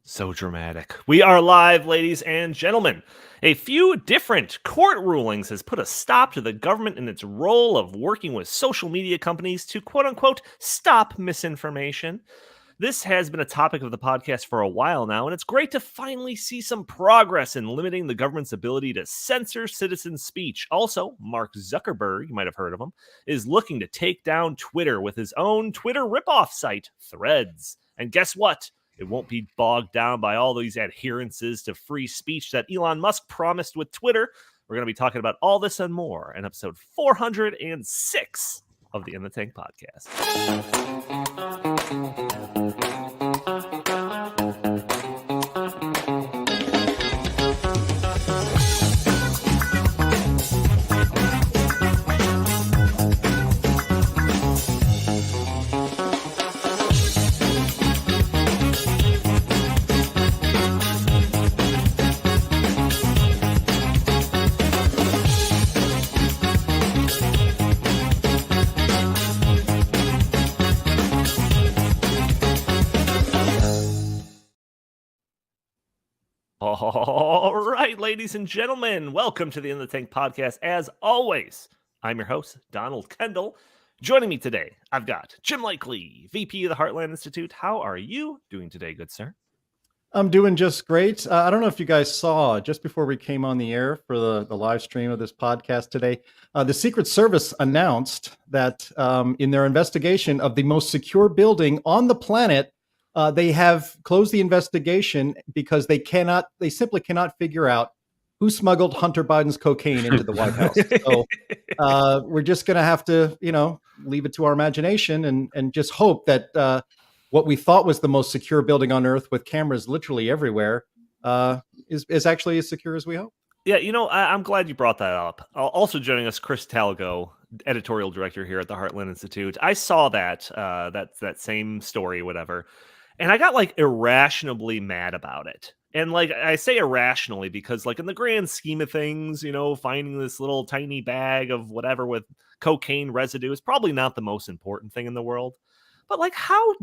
So dramatic. We are live, ladies and gentlemen. A few different court rulings has put a stop to the government in its role of working with social media companies to quote-unquote stop misinformation. This has been a topic of the podcast for a while now, and it's great to finally see some progress in limiting the government's ability to censor citizen speech. Also, Mark Zuckerberg, you might have heard of him, is looking to take down Twitter with his own Twitter ripoff site, Threads. And guess what? It won't be bogged down by all these adherences to free speech that Elon Musk promised with Twitter. We're going to be talking about all this and more in episode 406 of the In the Tank podcast. All right, ladies and gentlemen, welcome to the In the Tank podcast. As always, I'm your host, Donald Kendall. Joining me today, I've got Jim Likely, VP of the Heartland Institute. How are you doing today, good sir? I'm doing just great. I don't know if you guys saw, just before we came on the air for the live stream of this podcast today, the Secret Service announced that in their investigation of the most secure building on the planet, they have closed the investigation because they simply cannot figure out who smuggled Hunter Biden's cocaine into the White House. So we're just going to have to, leave it to our imagination and just hope that what we thought was the most secure building on Earth with cameras literally everywhere is actually as secure as we hope. Yeah, I'm glad you brought that up. Also joining us, Chris Talgo, editorial director here at the Heartland Institute. I saw that same story, whatever. And I got irrationally mad about it. And I say irrationally because in the grand scheme of things, finding this little tiny bag of whatever with cocaine residue is probably not the most important thing in the world. But how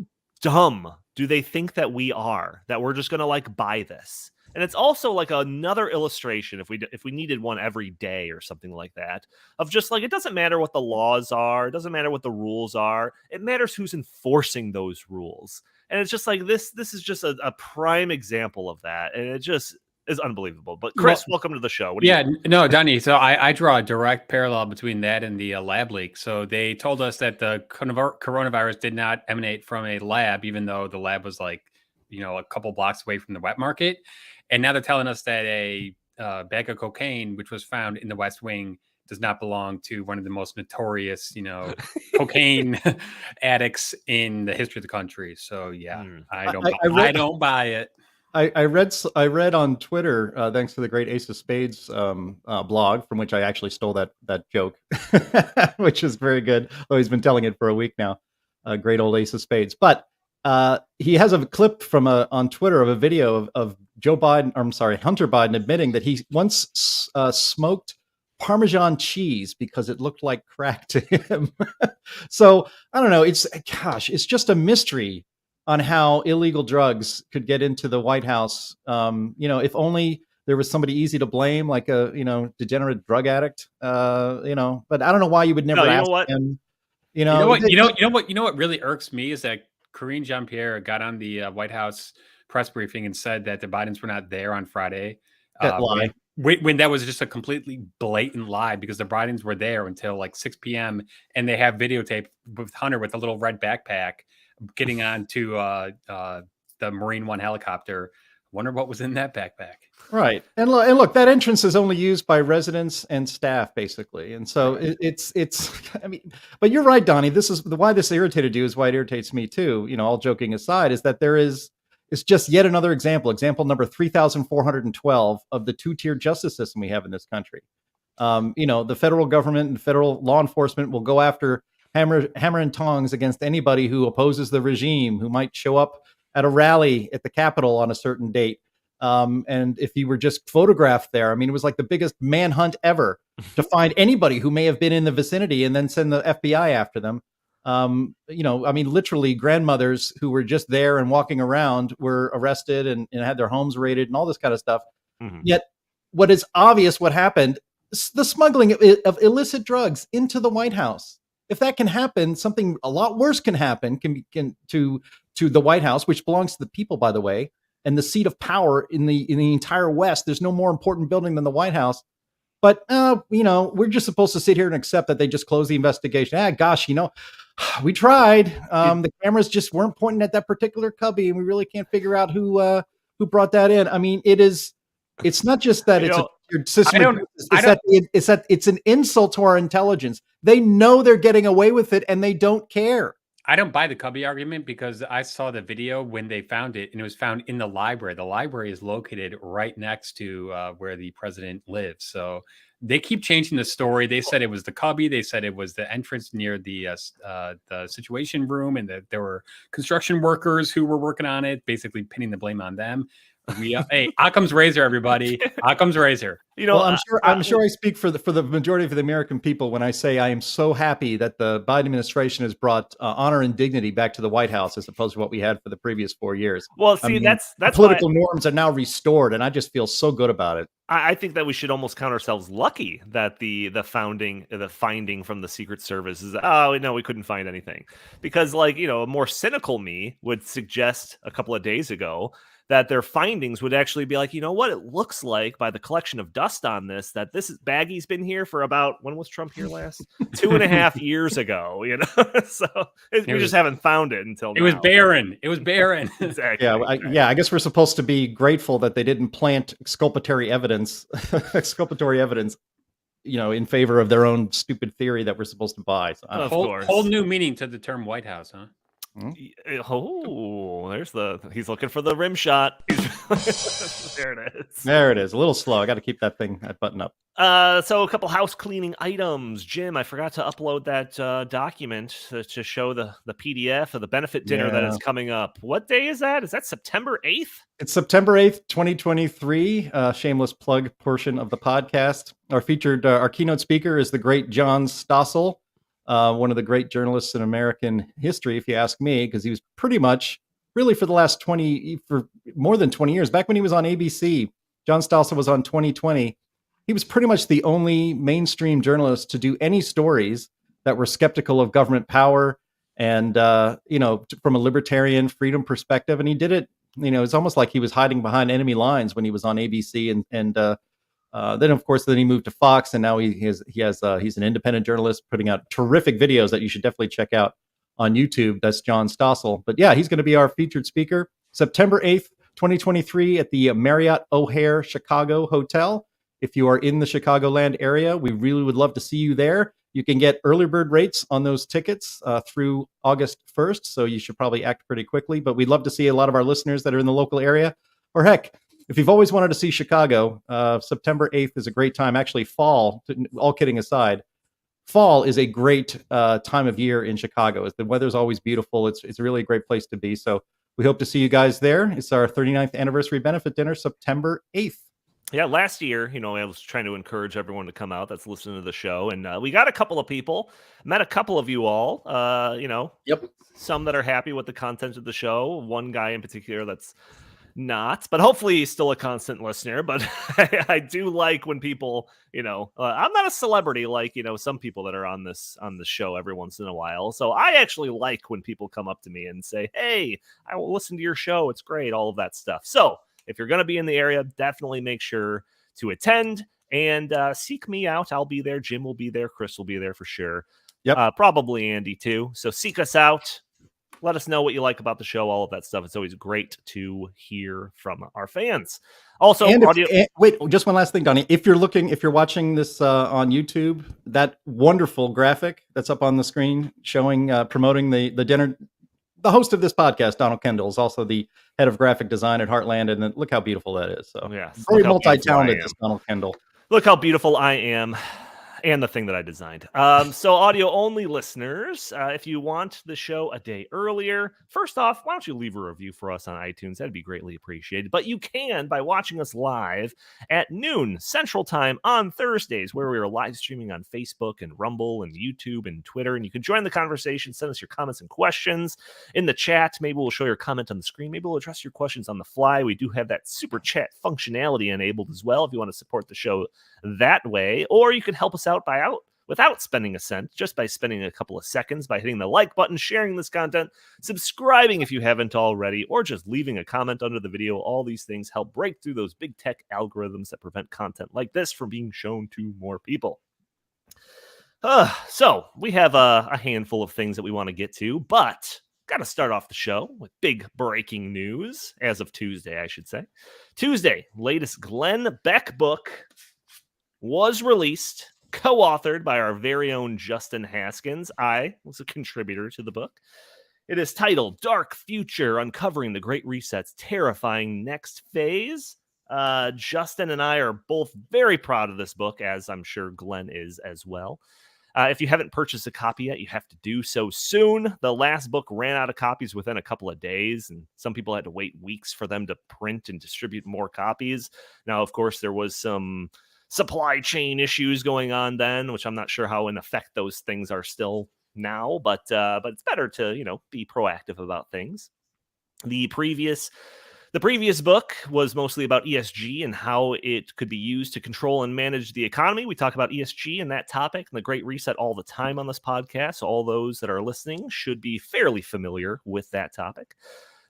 dumb do they think that we are, that we're just going to buy this? And it's also another illustration, if we needed one every day or something like that, of just it doesn't matter what the laws are. It doesn't matter what the rules are. It matters who's enforcing those rules. And it's just this is just a prime example of that. And it just is unbelievable. But Chris, welcome to the show. No, Donnie. So I draw a direct parallel between that and the lab leak. So they told us that the coronavirus did not emanate from a lab, even though the lab was a couple blocks away from the wet market. And now they're telling us that a bag of cocaine, which was found in the West Wing, does not belong to one of the most notorious, cocaine addicts in the history of the country. So yeah, I don't buy it. I read on Twitter, thanks to the great Ace of Spades blog, from which I actually stole that joke, which is very good. Oh, he's been telling it for a week now. Great old Ace of Spades. But he has a clip from on Twitter of a video of Hunter Biden admitting that he once smoked Parmesan cheese because it looked like crack to him. So I don't know. It's just a mystery on how illegal drugs could get into the White House. If only there was somebody easy to blame, like a degenerate drug addict. But I don't know why you would never ask him. You know what really irks me is that Karine Jean-Pierre got on the White House press briefing and said that the Bidens were not there on Friday. when that was just a completely blatant lie, because the Bidens were there until like 6 p.m. and they have videotape with Hunter with a little red backpack getting on to the Marine One helicopter. Wonder what was in that backpack. Right. And look, that entrance is only used by residents and staff, basically. And so it's, I mean, but you're right, Donnie. This is why this irritated you, is why it irritates me too. You know, all joking aside, is that it's just yet another example number 3,412 of the two-tier justice system we have in this country. You know, the federal government and federal law enforcement will go after hammer and tongs against anybody who opposes the regime, who might show up at a rally at the Capitol on a certain date. And if you were just photographed there, I mean, it was like the biggest manhunt ever to find anybody who may have been in the vicinity and then send the FBI after them. You know, I mean, literally grandmothers who were just there and walking around were arrested and had their homes raided and all this kind of stuff. Mm-hmm. Yet what is obvious, what happened, the smuggling of illicit drugs into the White House. If that can happen, something a lot worse can happen to the White House, which belongs to the people, by the way, and the seat of power in the entire West. There's no more important building than the White House. But, you know, we're just supposed to sit here and accept that they just closed the investigation. Gosh, you know, we tried. The cameras just weren't pointing at that particular cubby, and we really can't figure out who brought that in. I mean, it's not just that it's a system. It's that it's an insult to our intelligence. They know they're getting away with it, and they don't care. I don't buy the cubby argument, because I saw the video when they found it, and it was found in the library. The library is located right next to where the president lives. So they keep changing the story. They said it was the cubby. They said it was the entrance near the Situation Room, and that there were construction workers who were working on it, basically pinning the blame on them. Hey, Occam's razor, everybody. Occam's razor. You know, well, I'm sure I speak for the majority of the American people when I say I am so happy that the Biden administration has brought honor and dignity back to the White House, as opposed to what we had for the previous 4 years. Well, see, I mean, that's political norms are now restored, and I just feel so good about it. I think that we should almost count ourselves lucky that the finding from the Secret Service is, oh no, we couldn't find anything, because, like, you know, a more cynical me would suggest a couple of days ago that their findings would actually be like, you know what, it looks like by the collection of dust on this, that this Baggy's been here for about, when was Trump here last? 2.5 years ago, you know? So we just haven't found it until now. It was barren. It was barren. Exactly. Yeah, I guess we're supposed to be grateful that they didn't plant exculpatory evidence, you know, in favor of their own stupid theory that we're supposed to buy. So, whole new meaning to the term White House, huh? Oh, he's looking for the rim shot. There it is. There it is. A little slow. I got to keep that button up. So a couple house cleaning items. Jim, I forgot to upload that document to show the PDF of the benefit dinner that is coming up. What day is that? Is that September 8th? It's September 8th, 2023. Shameless plug portion of the podcast. Our keynote speaker is the great John Stossel. One of the great journalists in American history, if you ask me, because he was pretty much, really for more than 20 years, back when he was on ABC, John Stossel was on 2020. He was pretty much the only mainstream journalist to do any stories that were skeptical of government power and, you know, from a libertarian freedom perspective. And he did it, you know, it's almost like he was hiding behind enemy lines when he was on ABC. And then, of course, he moved to Fox, and now he's an independent journalist putting out terrific videos that you should definitely check out on YouTube. That's John Stossel. But yeah, he's going to be our featured speaker September 8th, 2023 at the Marriott O'Hare Chicago Hotel. If you are in the Chicagoland area, we really would love to see you there. You can get early bird rates on those tickets through August 1st, so you should probably act pretty quickly. But we'd love to see a lot of our listeners that are in the local area. Or heck, if you've always wanted to see Chicago, September 8th is a great time. Actually, fall, all kidding aside, fall is a great time of year in Chicago. The weather's always beautiful. It's really a great place to be. So we hope to see you guys there. It's our 39th anniversary benefit dinner, September 8th. Yeah, last year, you know, I was trying to encourage everyone to come out that's listening to the show. And we got a couple of people, met a couple of you all, you know, some that are happy with the content of the show. One guy in particular that's not, but hopefully he's still a constant listener. But I do like when people, you know, I'm not a celebrity like, you know, some people that are on the show every once in a while. So I actually like when people come up to me and say, hey, I will listen to your show. It's great. All of that stuff. So if you're going to be in the area, definitely make sure to attend. And seek me out. I'll be there. Jim will be there. Chris will be there for sure. Yep. Probably Andy too. So seek us out. Let us know what you like about the show, all of that stuff. It's always great to hear from our fans. Also, audio. Wait, just one last thing, Donnie. If you're watching this on YouTube, that wonderful graphic that's up on the screen showing, promoting the dinner, the host of this podcast, Donald Kendall, is also the head of graphic design at Heartland. And look how beautiful that is. So yes, very multi-talented, this Donald Kendall. Look how beautiful I am. And the thing that I designed. So audio-only listeners, if you want the show a day earlier, first off, why don't you leave a review for us on iTunes? That'd be greatly appreciated. But you can by watching us live at noon Central Time on Thursdays, where we are live streaming on Facebook and Rumble and YouTube and Twitter. And you can join the conversation, send us your comments and questions in the chat. Maybe we'll show your comment on the screen. Maybe we'll address your questions on the fly. We do have that super chat functionality enabled as well if you want to support the show that way. Or you can help us out without spending a cent, just by spending a couple of seconds by hitting the like button, sharing this content, subscribing if you haven't already, or just leaving a comment under the video. All these things help break through those big tech algorithms that prevent content like this from being shown to more people. So we have a handful of things that we want to get to, but got to start off the show with big breaking news as of Tuesday, I should say. Tuesday, latest Glenn Beck book was released, co-authored by our very own Justin Haskins. I was a contributor to the book. It is titled Dark Future, Uncovering the Great Reset's Terrifying Next Phase. Justin and I are both very proud of this book, as I'm sure Glenn is as well. If you haven't purchased a copy yet, you have to do so soon. The last book ran out of copies within a couple of days, and some people had to wait weeks for them to print and distribute more copies. Now, of course, there was some supply chain issues going on then, which I'm not sure how in effect those things are still now, but it's better to, be proactive about things. The previous book was mostly about ESG and how it could be used to control and manage the economy. We talk about ESG and that topic and the Great Reset all the time on this podcast. So all those that are listening should be fairly familiar with that topic.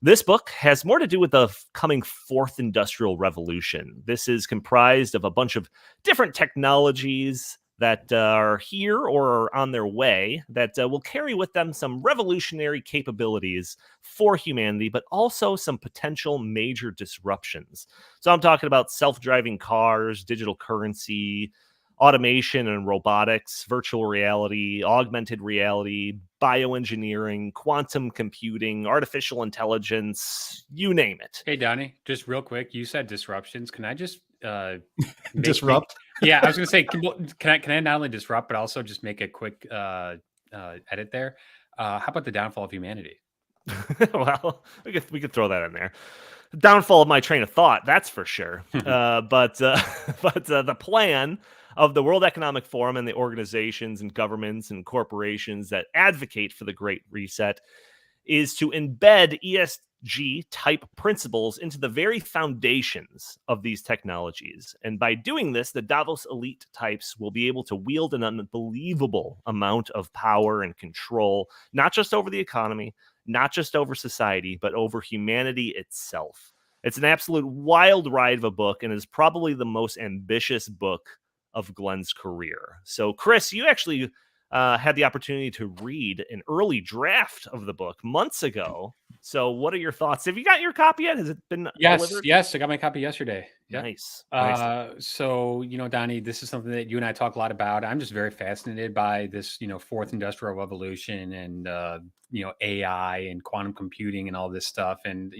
This book has more to do with the coming fourth industrial revolution. This is comprised of a bunch of different technologies that are here or are on their way that will carry with them some revolutionary capabilities for humanity, but also some potential major disruptions. So I'm talking about self-driving cars, digital currency, automation and robotics, virtual reality, augmented reality, bioengineering, quantum computing, artificial intelligence, you name it. Hey, Donnie, just real quick, you said disruptions. Can I just disrupt? Yeah, I was going to say, can I not only disrupt, but also just make a quick edit there? How about the downfall of humanity? Well, we could throw that in there. Downfall of my train of thought, that's for sure. But the plan of the World Economic Forum and the organizations and governments and corporations that advocate for the Great Reset is to embed ESG type principles into the very foundations of these technologies. And by doing this, the Davos elite types will be able to wield an unbelievable amount of power and control, not just over the economy, not just over society, but over humanity itself. It's an absolute wild ride of a book and is probably the most ambitious book of Glenn's career. So, Chris, you actually had the opportunity to read an early draft of the book months ago. So what are your thoughts? Have you got your copy yet? Has it been delivered? Yes, I got my copy yesterday. Yep. Nice. So, Donnie, this is something that you and I talk a lot about. I'm just very fascinated by this, fourth industrial revolution and, AI and quantum computing and all this stuff. And,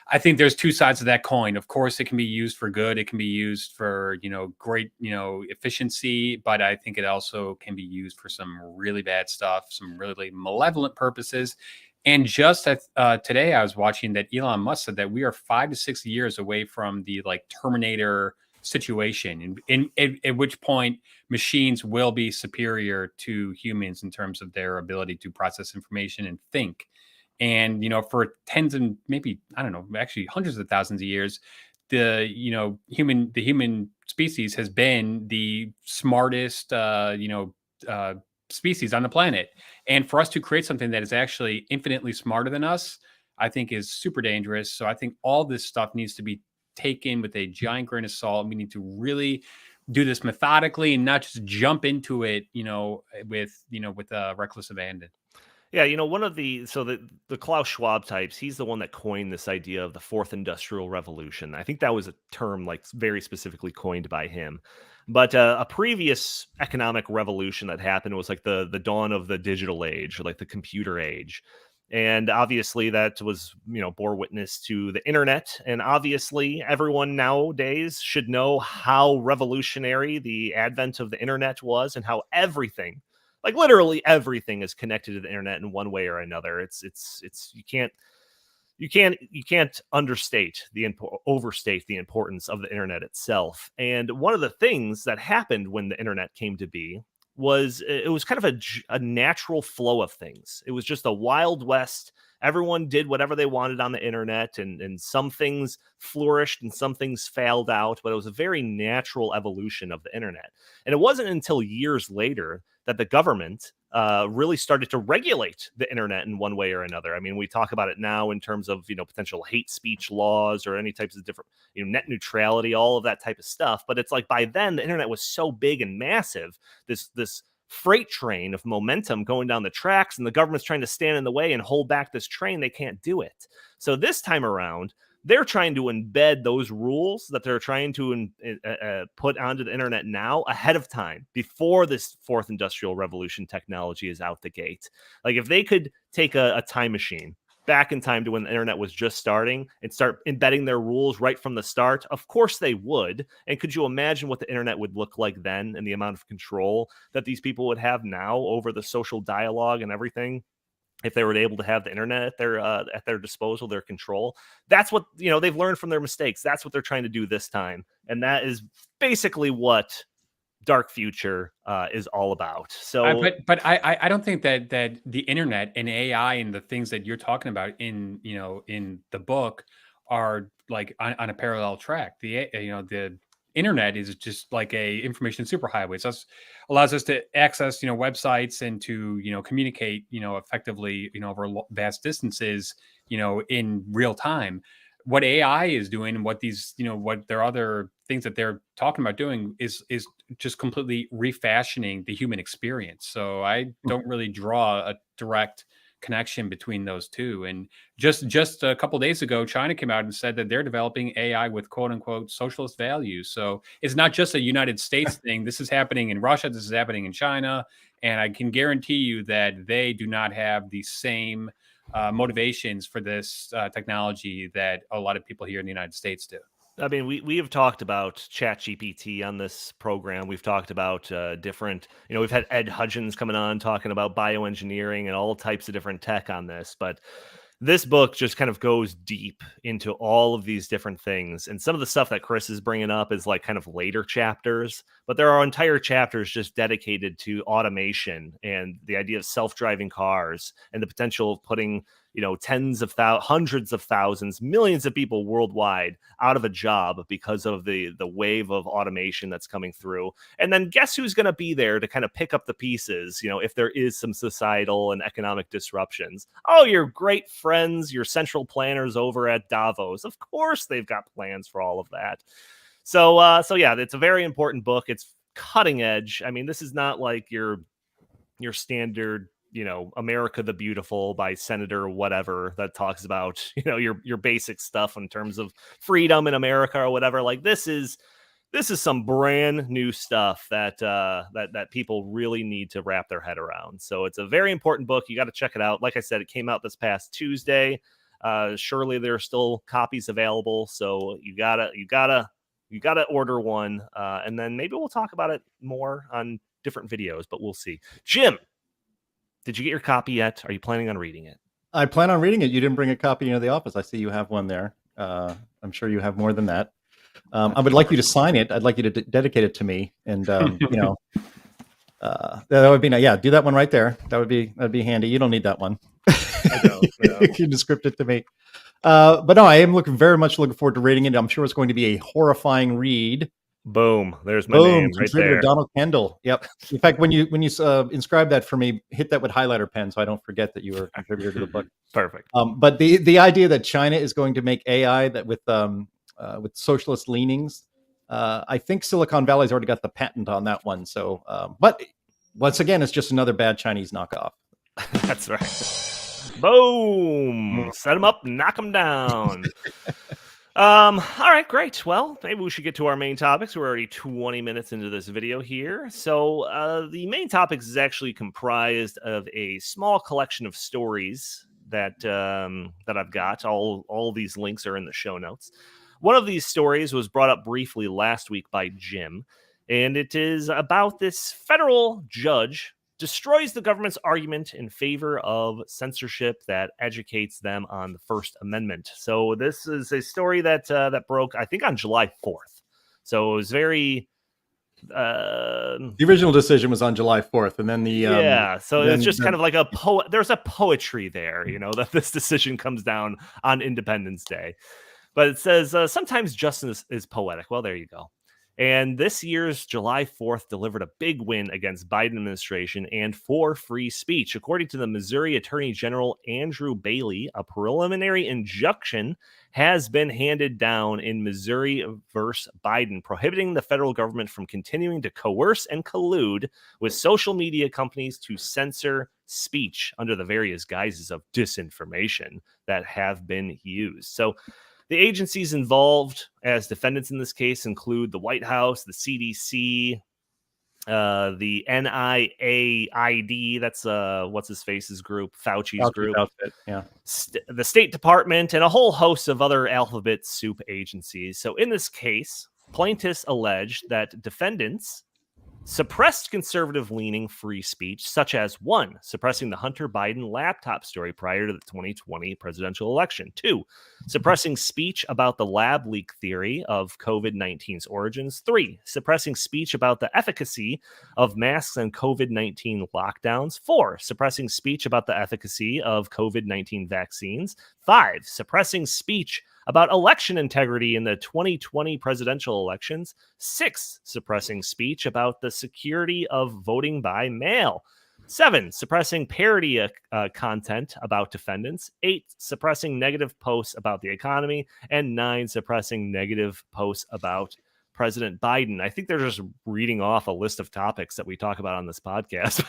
I think there's two sides of that coin. Of course, it can be used for good. It can be used for, great, efficiency. But I think it also can be used for some really bad stuff, some really malevolent purposes. And just today, I was watching that Elon Musk said that we are 5 to 6 years away from the Terminator situation, at which point machines will be superior to humans in terms of their ability to process information and think. And, for tens and maybe, I don't know, actually hundreds of thousands of years, the human species has been the smartest, species on the planet. And for us to create something that is actually infinitely smarter than us, I think is super dangerous. So I think all this stuff needs to be take in with a giant grain of salt. We need to really do this methodically and not just jump into it, with reckless abandon. Yeah, one of the Klaus Schwab types, he's the one that coined this idea of the fourth industrial revolution. I think that was a term like very specifically coined by him. But a previous economic revolution that happened was like the dawn of the digital age, or like the computer age. And obviously that was, bore witness to the internet. And obviously everyone nowadays should know how revolutionary the advent of the internet was, and how everything, like literally everything, is connected to the internet in one way or another. It's you can't overstate the importance of the internet itself. And one of the things that happened when the internet came to be was it was kind of a natural flow of things. It was just a wild west. Everyone did whatever they wanted on the internet, and some things flourished and some things failed out, but it was a very natural evolution of the internet. And it wasn't until years later that the government really started to regulate the internet in one way or another. I mean, we talk about it now in terms of, potential hate speech laws or any types of different, net neutrality, all of that type of stuff. But it's like by then the internet was so big and massive, this freight train of momentum going down the tracks, and the government's trying to stand in the way and hold back this train. They can't do it. So this time around, they're trying to embed those rules that they're trying to put onto the internet now ahead of time, before this fourth industrial revolution technology is out the gate. Like if they could take a time machine back in time to when the internet was just starting and start embedding their rules right from the start, of course they would. And could you imagine what the internet would look like then, and the amount of control that these people would have now over the social dialogue and everything, if they were able to have the internet at their disposal, their control? That's what, they've learned from their mistakes. That's what they're trying to do this time. And that is basically what Dark Future is all about. So I don't think that the internet and AI and the things that you're talking about in the book are like on a parallel track. The internet is just like a information superhighway. So it allows us to access websites and to communicate effectively over vast distances in real time. What AI is doing, and what these what their other things that they're talking about doing is just completely refashioning the human experience. So I don't really draw a direct connection between those two. And just a couple of days ago, China came out and said that they're developing AI with quote unquote socialist values. So it's not just a United States thing. This is happening in Russia. This is happening in China. And I can guarantee you that they do not have the same motivations for this technology that a lot of people here in the United States do. I mean, we have talked about ChatGPT on this program. We've talked about different, we've had Ed Hudgens coming on talking about bioengineering and all types of different tech on this. But this book just kind of goes deep into all of these different things. And some of the stuff that Chris is bringing up is like kind of later chapters, but there are entire chapters just dedicated to automation and the idea of self-driving cars and the potential of putting, hundreds of thousands, millions of people worldwide out of a job because of the wave of automation that's coming through. And then guess who's going to be there to kind of pick up the pieces, if there is some societal and economic disruptions? Oh, your great friends, your central planners over at Davos. Of course, they've got plans for all of that. So yeah, it's a very important book. It's cutting edge. I mean, this is not like your standard, America the Beautiful by Senator whatever that talks about, your basic stuff in terms of freedom in America or whatever. Like this is some brand new stuff that people really need to wrap their head around. So it's a very important book. You got to check it out. Like I said, it came out this past Tuesday. Surely there are still copies available. So you gotta order one. And then maybe we'll talk about it more on different videos, but we'll see. Jim, did you get your copy yet? Are you planning on reading it? I plan on reading it. You didn't bring a copy into the office. I see you have one there. I'm sure you have more than that. I would like you to sign it. I'd like you to dedicate it to me. And, that would be nice. Yeah, do that one right there. That'd be handy. You don't need that one. I don't. No. You can script it to me. But no, I am very much looking forward to reading it. I'm sure it's going to be a horrifying read. Boom. There's my name right there. Donald Kendall. Yep. In fact, when you inscribe that for me, hit that with highlighter pen so I don't forget that you were a contributor to the book. Perfect. But the idea that China is going to make AI that with with socialist leanings. I think Silicon Valley's already got the patent on that one. So, but once again, it's just another bad Chinese knockoff. That's right. Boom! Set them up, knock them down. All right, great. Well, maybe we should get to our main topics. We're already 20 minutes into this video here. So the main topics is actually comprised of a small collection of stories that that I've got. All these links are in the show notes. One of these stories was brought up briefly last week by Jim, and it is about this federal judge destroys the government's argument in favor of censorship that educates them on the First Amendment. So this is a story that that broke, I think, on July 4th. So it was very... the original decision was on July 4th, and then the... so it's just kind of like there's a poetry there, you know, that this decision comes down on Independence Day. But it says, sometimes justice is poetic. Well, there you go. And this year's July 4th delivered a big win against Biden administration and for free speech. According to the Missouri Attorney General Andrew Bailey, a preliminary injunction has been handed down in Missouri versus Biden, prohibiting the federal government from continuing to coerce and collude with social media companies to censor speech under the various guises of disinformation that have been used. So the agencies involved as defendants in this case include the White House, the CDC, the NIAID, that's what's his face's group, Fauci's group, outfit, yeah, the State Department, and a whole host of other alphabet soup agencies. So in this case, plaintiffs alleged that defendants suppressed conservative-leaning free speech, such as 1, suppressing the Hunter Biden laptop story prior to the 2020 presidential election, 2, suppressing speech about the lab leak theory of COVID-19's origins, 3, suppressing speech about the efficacy of masks and COVID-19 lockdowns, 4, suppressing speech about the efficacy of COVID-19 vaccines, 5, suppressing speech about election integrity in the 2020 presidential elections, 6, suppressing speech about the security of voting by mail, 7, suppressing parody content about defendants, 8, suppressing negative posts about the economy, and 9, suppressing negative posts about President Biden. I think they're just reading off a list of topics that we talk about on this podcast.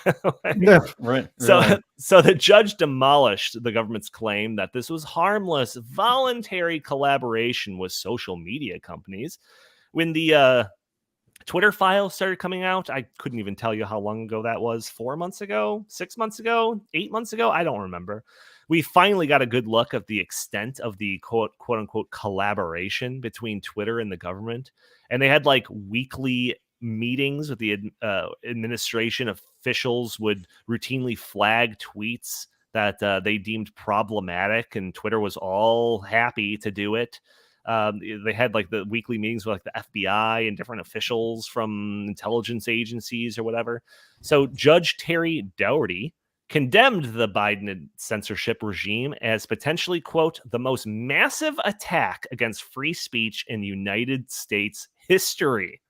Yeah, right. So the judge demolished the government's claim that this was harmless, voluntary collaboration with social media companies. When the Twitter files started coming out, I couldn't even tell you how long ago that was. 4 months ago, 6 months ago, 8 months ago. I don't remember. We finally got a good look at the extent of the quote unquote collaboration between Twitter and the government. And they had like weekly meetings with the administration. Officials would routinely flag tweets that they deemed problematic, and Twitter was all happy to do it. They had like the weekly meetings with like the FBI and different officials from intelligence agencies or whatever. So Judge Terry Dougherty condemned the Biden censorship regime as potentially, quote, the most massive attack against free speech in United States history.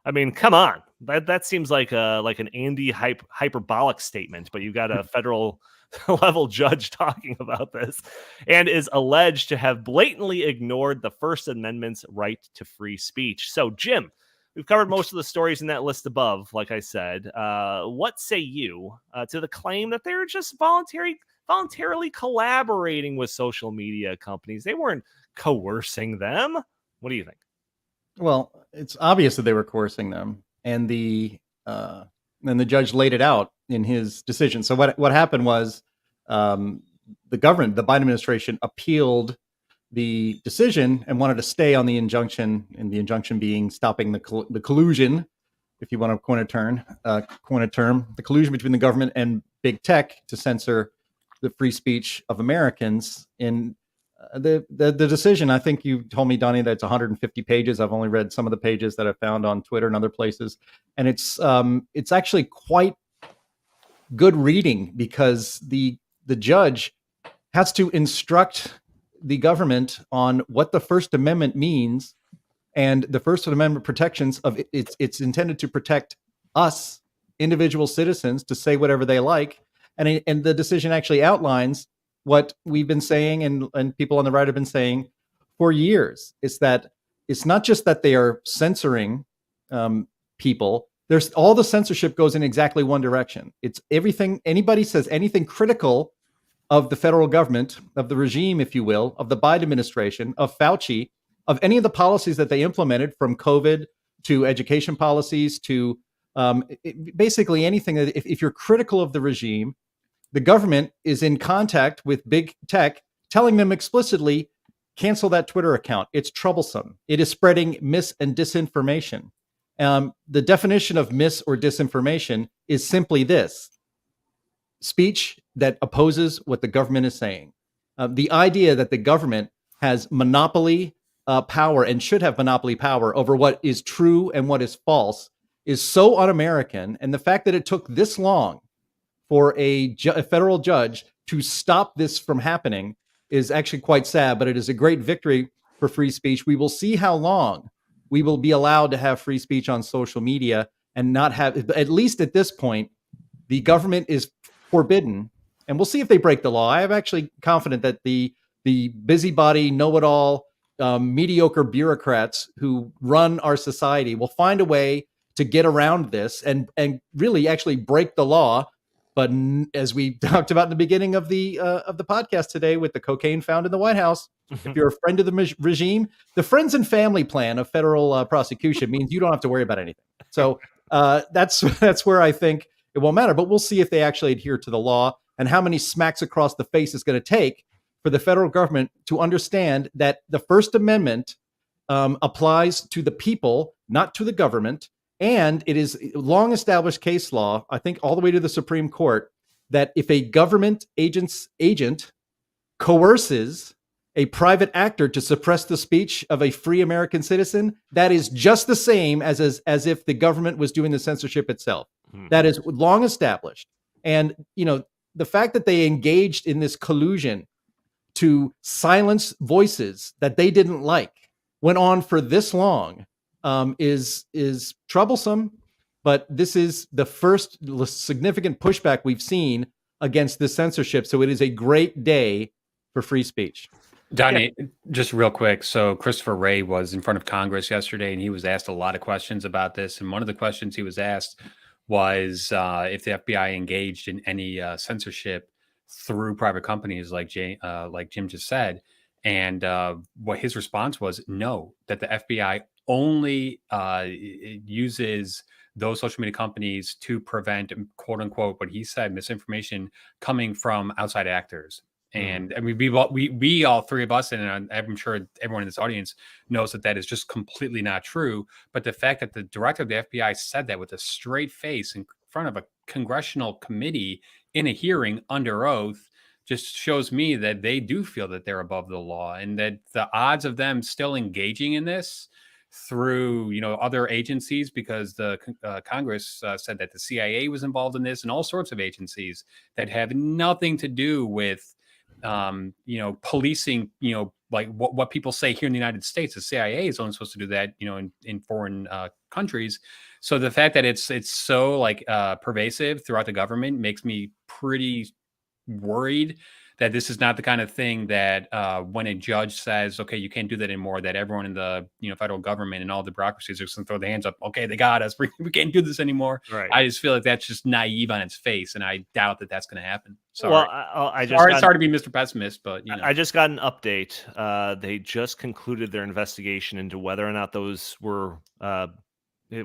I mean, come on. That seems like an Andy hyperbolic statement, but you got a federal level judge talking about this, and is alleged to have blatantly ignored the First Amendment's right to free speech. So, Jim, we've covered most of the stories in that list above, like I said. What say you to the claim that they're just voluntarily collaborating with social media companies? They weren't coercing them. What do you think? Well, it's obvious that they were coercing them, and the judge laid it out in his decision. So what happened was the Biden administration appealed the decision and wanted to stay on the injunction, and the injunction being stopping the collusion, if you want to coin a term, the collusion between the government and big tech to censor the free speech of Americans. In the decision, I think you told me, Donnie, that it's 150 pages. I've only read some of the pages that I found on Twitter and other places, and it's actually quite good reading, because the judge has to instruct the government on what the First Amendment means, and the First Amendment protections of it's intended to protect us, individual citizens, to say whatever they like, and the decision actually outlines what we've been saying and people on the right have been saying for years. It's that it's not just that they are censoring people. There's all the censorship goes in exactly one direction. It's everything. Anybody says anything critical of the federal government, of the regime, if you will, of the Biden administration, of Fauci, of any of the policies that they implemented, from COVID to education policies to basically anything. That if you're critical of the regime, the government is in contact with big tech, telling them explicitly, cancel that Twitter account. It's troublesome. It is spreading mis and disinformation. The definition of mis or disinformation is simply this: speech that opposes what the government is saying. The idea that the government has monopoly power and should have monopoly power over what is true and what is false is so un-American. And the fact that it took this long for a federal judge to stop this from happening is actually quite sad, but it is a great victory for free speech. We will see how long we will be allowed to have free speech on social media and not have, at least at this point, the government is forbidden. And we'll see if they break the law. I am actually confident that the busybody, know-it-all, mediocre bureaucrats who run our society will find a way to get around this and really actually break the law. But as we talked about in the beginning of the podcast today with the cocaine found in the White House, if you're a friend of the regime, the friends and family plan of federal prosecution means you don't have to worry about anything. So that's where I think it won't matter. But we'll see if they actually adhere to the law and how many smacks across the face it's going to take for the federal government to understand that the First Amendment applies to the people, not to the government. And it is long established case law, I think all the way to the Supreme Court, that if a government agent coerces a private actor to suppress the speech of a free American citizen, that is just the same as if the government was doing the censorship itself. That is long established. And, the fact that they engaged in this collusion to silence voices that they didn't like went on for this long is troublesome. But this is the first significant pushback we've seen against this censorship. So it is a great day for free speech. Donnie, just real quick. So Christopher Wray was in front of Congress yesterday, and he was asked a lot of questions about this. And one of the questions he was asked was if the FBI engaged in any censorship through private companies, like Jim just said. And what his response was, no, that the FBI only uses those social media companies to prevent, quote unquote, what he said, misinformation coming from outside actors. And I mean, we all three of us, and I'm sure everyone in this audience knows that is just completely not true. But the fact that the director of the FBI said that with a straight face in front of a congressional committee in a hearing under oath just shows me that they do feel that they're above the law, and that the odds of them still engaging in this through other agencies, because the Congress said that the CIA was involved in this, and all sorts of agencies that have nothing to do with policing, like what people say here in the United States. The CIA is only supposed to do that, in foreign countries. So the fact that it's so pervasive throughout the government makes me pretty worried that this is not the kind of thing that when a judge says, okay, you can't do that anymore, that everyone in the federal government and all the bureaucracies are just going to throw their hands up. Okay, they got us. We can't do this anymore. Right. I just feel like that's just naive on its face, and I doubt that that's going to happen. Sorry. Well, sorry to be Mr. Pessimist, but I just got an update. They just concluded their investigation into whether or not those were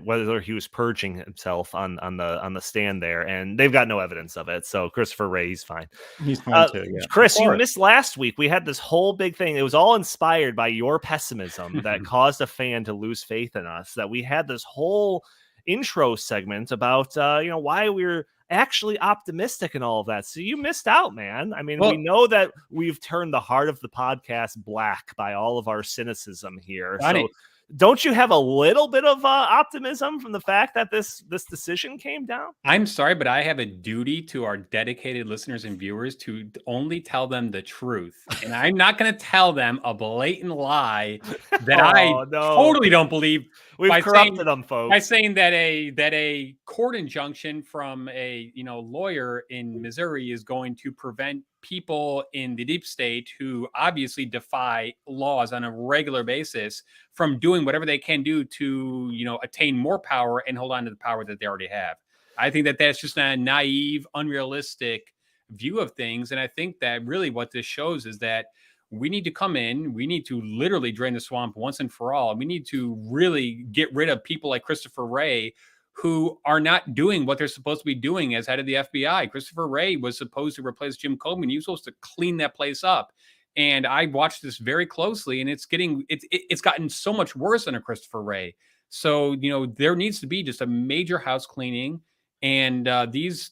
whether he was purging himself on the stand there, and they've got no evidence of it. So Christopher Wray, he's fine. He's fine too. Yeah. Chris, you missed last week. We had this whole big thing. It was all inspired by your pessimism that caused a fan to lose faith in us. That we had this whole intro segment about why we were actually optimistic and all of that. So you missed out, man. I mean, we know that we've turned the heart of the podcast black by all of our cynicism here. Funny. So don't you have a little bit of optimism from the fact that this decision came down? I'm sorry, but I have a duty to our dedicated listeners and viewers to only tell them the truth. And I'm not going to tell them a blatant lie that totally don't believe. We've corrupted them, folks. By saying that a court injunction from a lawyer in Missouri is going to prevent people in the deep state who obviously defy laws on a regular basis from doing whatever they can do to, attain more power and hold on to the power that they already have. I think that that's just a naive, unrealistic view of things. And I think that really what this shows is that we need to come in, we need to literally drain the swamp once and for all. We need to really get rid of people like Christopher Wray, who are not doing what they're supposed to be doing as head of the FBI. Christopher Wray was supposed to replace Jim Comey. He was supposed to clean that place up. And I watched this very closely, and it's gotten so much worse under Christopher Wray. So, there needs to be just a major house cleaning. And these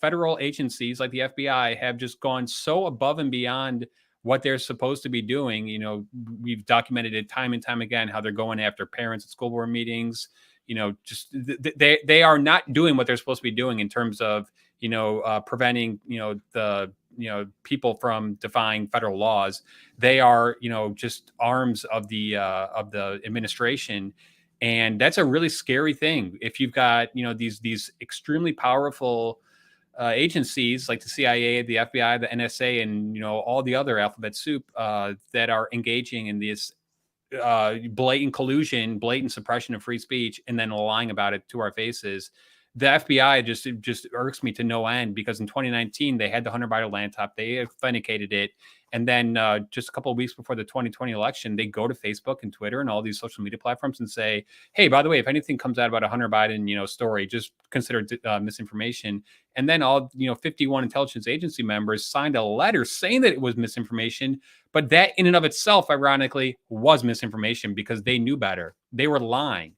federal agencies like the FBI have just gone so above and beyond what they're supposed to be doing. We've documented it time and time again, how they're going after parents at school board meetings. Just they are not doing what they're supposed to be doing in terms of, preventing, the, people from defying federal laws. They are, just arms of the administration. And that's a really scary thing. If you've got, these extremely powerful agencies like the CIA, the FBI, the NSA, and, all the other alphabet soup that are engaging in this blatant collusion, blatant suppression of free speech, and then lying about it to our faces. The FBI just irks me to no end, because in 2019 they had the Hunter Biden laptop, they authenticated it, and then just a couple of weeks before the 2020 election, they go to Facebook and Twitter and all these social media platforms and say, "Hey, by the way, if anything comes out about a Hunter Biden story, just consider misinformation." And then all 51 intelligence agency members signed a letter saying that it was misinformation, but that in and of itself, ironically, was misinformation because they knew better. They were lying.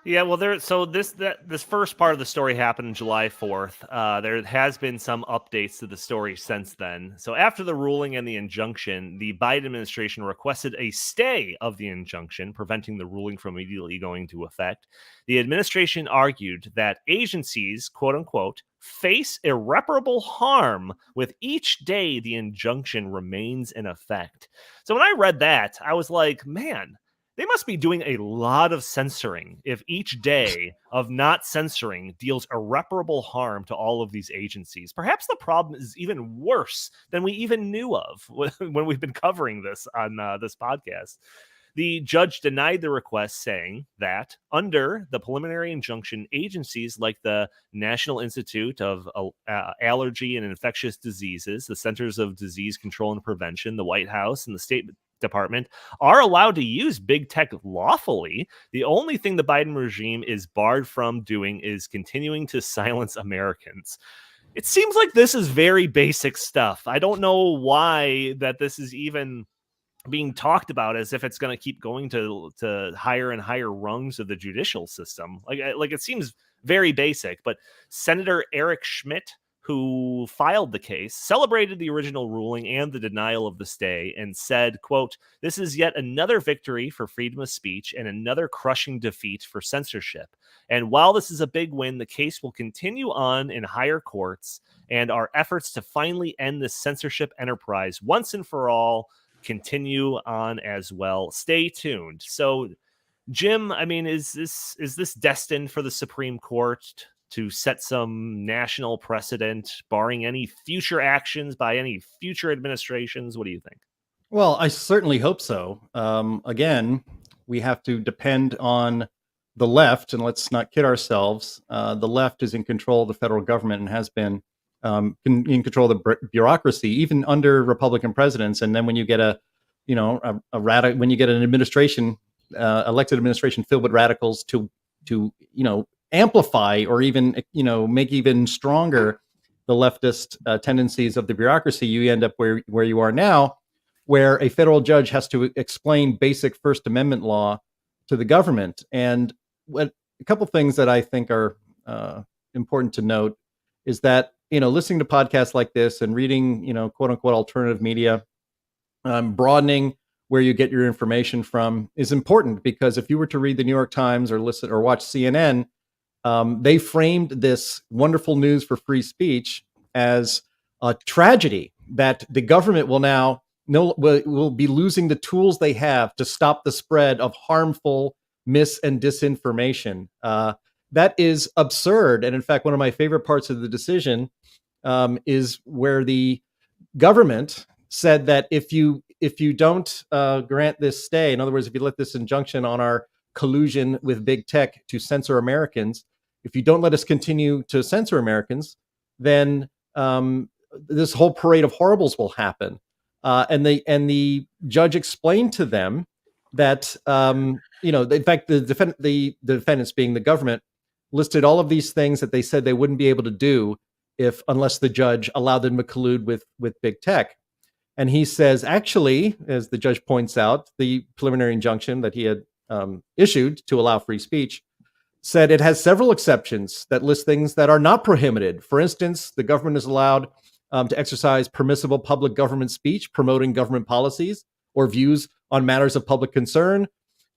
Yeah, well, this first part of the story happened on July 4th. There has been some updates to the story since then. So after the ruling and the injunction, the Biden administration requested a stay of the injunction, preventing the ruling from immediately going into effect. The administration argued that agencies, quote unquote, face irreparable harm with each day the injunction remains in effect. So when I read that, I was like, man, they must be doing a lot of censoring if each day of not censoring deals irreparable harm to all of these agencies. Perhaps the problem is even worse than we even knew of when we've been covering this on this podcast. The judge denied the request, saying that under the preliminary injunction, agencies like the National Institute of Allergy and Infectious Diseases, the Centers of Disease Control and Prevention, the White House, and the State Department are allowed to use big tech lawfully. The only thing the Biden regime is barred from doing is continuing to silence Americans. It seems like this is very basic stuff. I don't know why that this is even being talked about as if it's going to keep going to higher and higher rungs of the judicial system. Like it seems very basic. But Senator Eric Schmidt, who filed the case, celebrated the original ruling and the denial of the stay and said, quote, "This is yet another victory for freedom of speech and another crushing defeat for censorship. And while this is a big win, the case will continue on in higher courts, and our efforts to finally end this censorship enterprise once and for all continue on as well. Stay tuned." So, Jim, I mean, is this destined for the Supreme Court to set some national precedent, barring any future actions by any future administrations? What do you think? Well, I certainly hope so. Again, we have to depend on the left, and let's not kid ourselves. The left is in control of the federal government and has been in control of the bureaucracy, even under Republican presidents. And then when you get when you get an administration, elected administration filled with radicals to amplify or even make even stronger the leftist tendencies of the bureaucracy, you end up where you are now, where a federal judge has to explain basic First Amendment law to the government. And a couple things that I think are important to note is that listening to podcasts like this and reading quote unquote alternative media, broadening where you get your information from is important, because if you were to read the New York Times or listen or watch CNN, they framed this wonderful news for free speech as a tragedy that the government will be losing the tools they have to stop the spread of harmful mis and disinformation. That is absurd. And in fact, one of my favorite parts of the decision is where the government said that if you don't grant this stay, in other words, if you let this injunction on our collusion with big tech to censor Americans, if you don't let us continue to censor Americans, then this whole parade of horribles will happen. And the judge explained to them that in fact, the defendants, being the government, listed all of these things that they said they wouldn't be able to do unless the judge allowed them to collude with big tech. And he says, actually, as the judge points out, the preliminary injunction that he had issued to allow free speech said it has several exceptions that list things that are not prohibited. For instance, the government is allowed to exercise permissible public government speech promoting government policies or views on matters of public concern,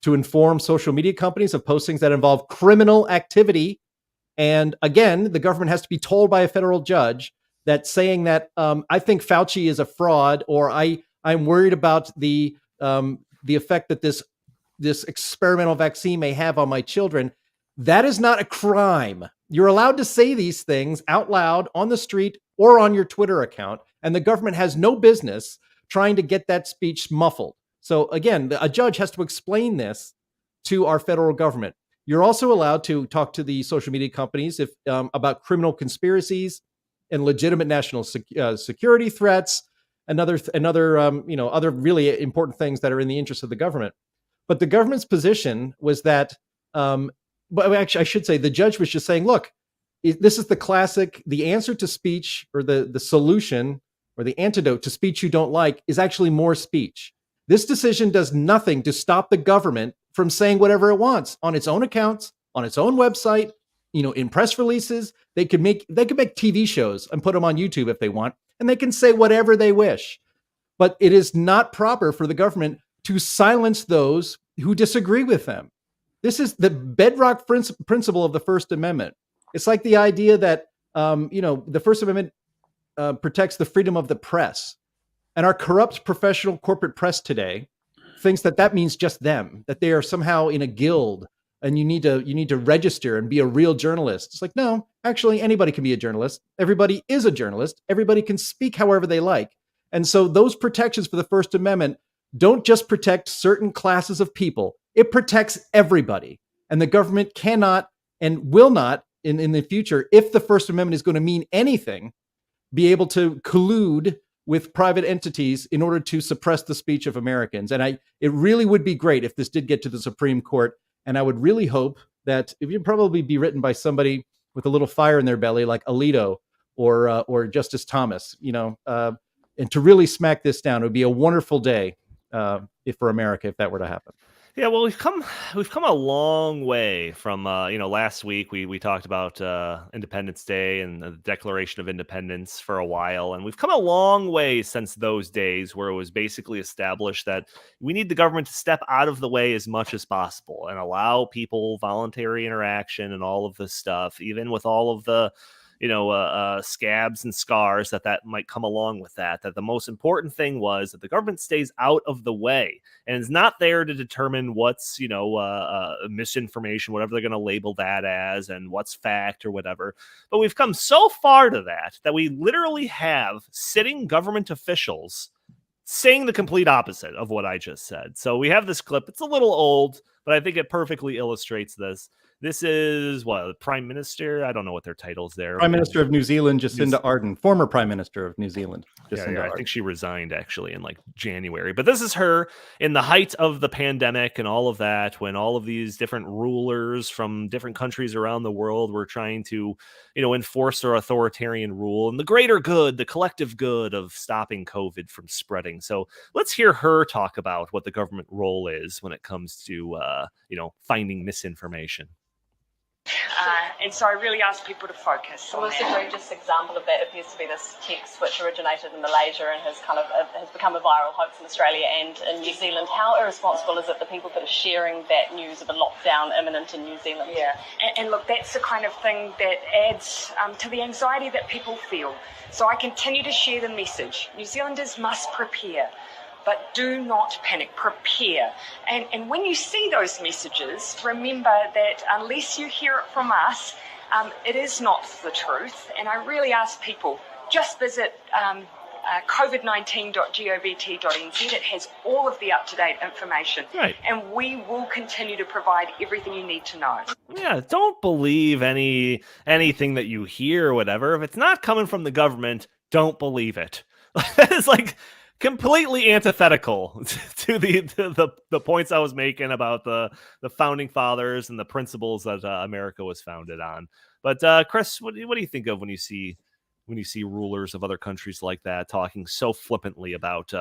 to inform social media companies of postings that involve criminal activity. And again, the government has to be told by a federal judge that saying that I think Fauci is a fraud, or I'm worried about the effect that this experimental vaccine may have on my children, that is not a crime. You're allowed to say these things out loud on the street or on your Twitter account, and the government has no business trying to get that speech muffled. So again, a judge has to explain this to our federal government. You're also allowed to talk to the social media companies about criminal conspiracies and legitimate national security threats, and other really important things that are in the interest of the government. But the government's position was that, but actually, I should say, the judge was just saying, look, this is the answer to speech, or the solution, or the antidote to speech you don't like, is actually more speech. This decision does nothing to stop the government from saying whatever it wants on its own accounts, on its own website, in press releases. They could make TV shows and put them on YouTube if they want, and they can say whatever they wish. But it is not proper for the government to silence those who disagree with them. This is the bedrock principle of the First Amendment. It's like the idea that the First Amendment protects the freedom of the press. And our corrupt professional corporate press today thinks that means just them, that they are somehow in a guild, and you need to register and be a real journalist. It's like, no, actually, anybody can be a journalist. Everybody is a journalist. Everybody can speak however they like. And so those protections for the First Amendment don't just protect certain classes of people. It protects everybody. And the government cannot and will not in the future, if the First Amendment is going to mean anything, be able to collude with private entities in order to suppress the speech of Americans. And it really would be great if this did get to the Supreme Court. And I would really hope that it would probably be written by somebody with a little fire in their belly, like Alito or Justice Thomas, and to really smack this down. It would be a wonderful day for America if that were to happen. Yeah, well, we've come a long way from last week we talked about Independence Day and the Declaration of Independence for a while, and we've come a long way since those days where it was basically established that we need the government to step out of the way as much as possible and allow people voluntary interaction and all of this stuff, even with all of the scabs and scars that might come along with that the most important thing was that the government stays out of the way and is not there to determine what's, misinformation, whatever they're going to label that as, and what's fact or whatever. But we've come so far to that we literally have sitting government officials saying the complete opposite of what I just said. So we have this clip. It's a little old, but I think it perfectly illustrates this. This is the Prime Minister. I don't know what their title's there. Prime Minister of New Zealand, Jacinda Ardern, former Prime Minister of New Zealand. I think she resigned actually in January. But this is her in the height of the pandemic and all of that, when all of these different rulers from different countries around the world were trying to, enforce their authoritarian rule and the greater good, the collective good of stopping COVID from spreading. So let's hear her talk about what the government role is when it comes to, finding misinformation. And so I really ask people to focus. The most egregious example of that appears to be this text which originated in Malaysia and has become a viral hoax in Australia and in New Zealand. How irresponsible is it the people that are sharing that news of a lockdown imminent in New Zealand? Yeah, and look, that's the kind of thing that adds to the anxiety that people feel. So I continue to share the message. New Zealanders must prepare. But do not panic, prepare. And when you see those messages, remember that unless you hear it from us, it is not the truth. And I really ask people just visit covid19.govt.nz. It has all of the up-to-date information. Right. And we will continue to provide everything you need to know. Yeah, don't believe anything that you hear or whatever. If it's not coming from the government, don't believe it. That is like completely antithetical to the points I was making about the founding fathers and the principles that America was founded on. But Chris, what do you think of when you see rulers of other countries like that talking so flippantly about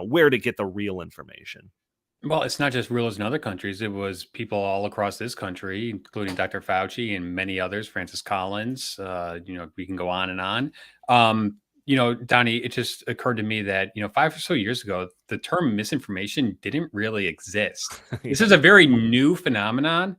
where to get the real information? Well, it's not just rulers in other countries. It was people all across this country, including Dr. Fauci and many others, Francis Collins. We can go on and on. Donnie, it just occurred to me that, 5 or so years ago, the term misinformation didn't really exist. This is a very new phenomenon.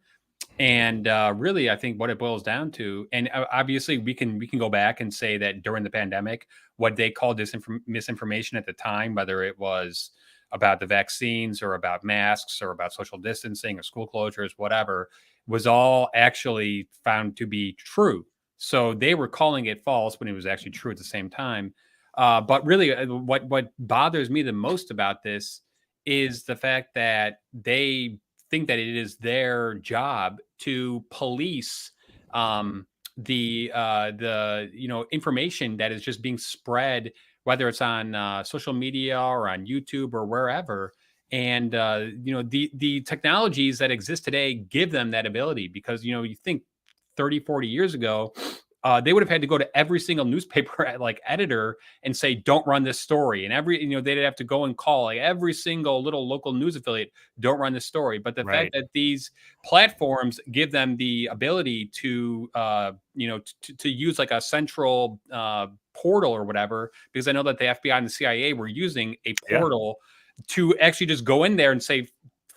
And really, I think what it boils down to, and obviously we can go back and say that during the pandemic, what they called misinformation at the time, whether it was about the vaccines or about masks or about social distancing or school closures, whatever, was all actually found to be true. So they were calling it false when it was actually true at the same time. But really, what bothers me the most about this is the fact that they think that it is their job to police the information that is just being spread, whether it's on social media or on YouTube or wherever. And the technologies that exist today give them that ability, because you think 30, 40 years ago, they would have had to go to every single newspaper editor and say, don't run this story. And they'd have to go and call every single little local news affiliate, don't run this story. But the fact that these platforms give them the ability to use like a central portal or whatever, because I know that the FBI and the CIA were using a portal to actually just go in there and say,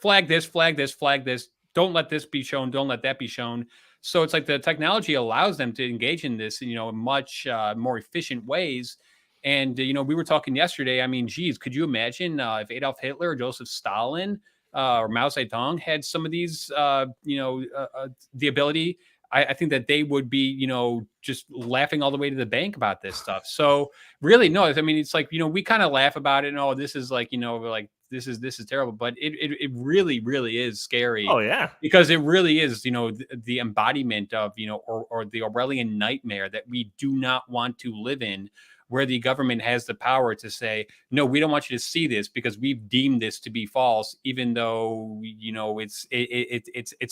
flag this, flag this, flag this. Don't let this be shown. Don't let that be shown. So it's like the technology allows them to engage in this, in much more efficient ways. And, we were talking yesterday. I mean, geez, could you imagine if Adolf Hitler or Joseph Stalin or Mao Zedong had some of these, the ability? I think that they would be, just laughing all the way to the bank about this stuff. So really, no, I mean, it's like, we kind of laugh about it. And, oh, this is like, this is terrible, but it really, really is scary. Oh yeah, because it really is, the embodiment of, or the Orwellian nightmare that we do not want to live in, where the government has the power to say, no, we don't want you to see this because we've deemed this to be false, even though, it's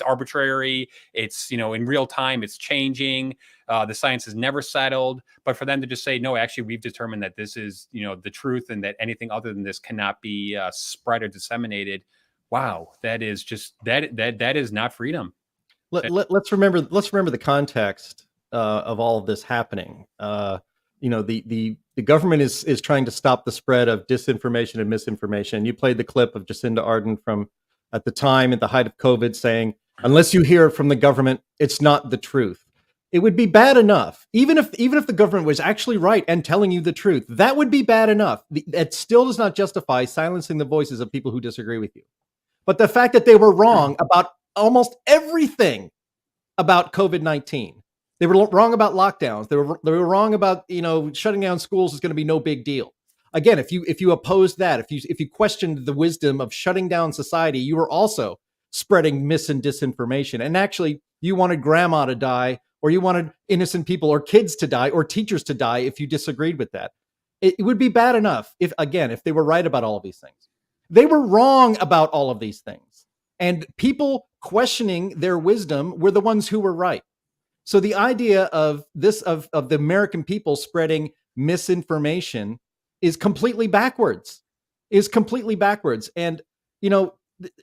arbitrary. It's, in real time, it's changing. The science is never settled, but for them to just say, no, actually, we've determined that this is, the truth, and that anything other than this cannot be spread or disseminated. Wow. That is just, that is not freedom. Let's remember the context of all of this happening. The government is trying to stop the spread of disinformation and misinformation. You played the clip of Jacinda Ardern from at the time, at the height of COVID, saying, unless you hear from the government, it's not the truth. It would be bad enough, even if the government was actually right and telling you the truth. That would be bad enough. It still does not justify silencing the voices of people who disagree with you. But the fact that they were wrong about almost everything about COVID-19. They were wrong about lockdowns. They were wrong about, shutting down schools is going to be no big deal. Again, if you opposed that, if you questioned the wisdom of shutting down society, you were also spreading mis and disinformation. And actually, you wanted grandma to die, or you wanted innocent people or kids to die or teachers to die if you disagreed with that. It would be bad enough if they were right about all of these things. They were wrong about all of these things. And people questioning their wisdom were the ones who were right. So the idea of the American people spreading misinformation is completely backwards. And,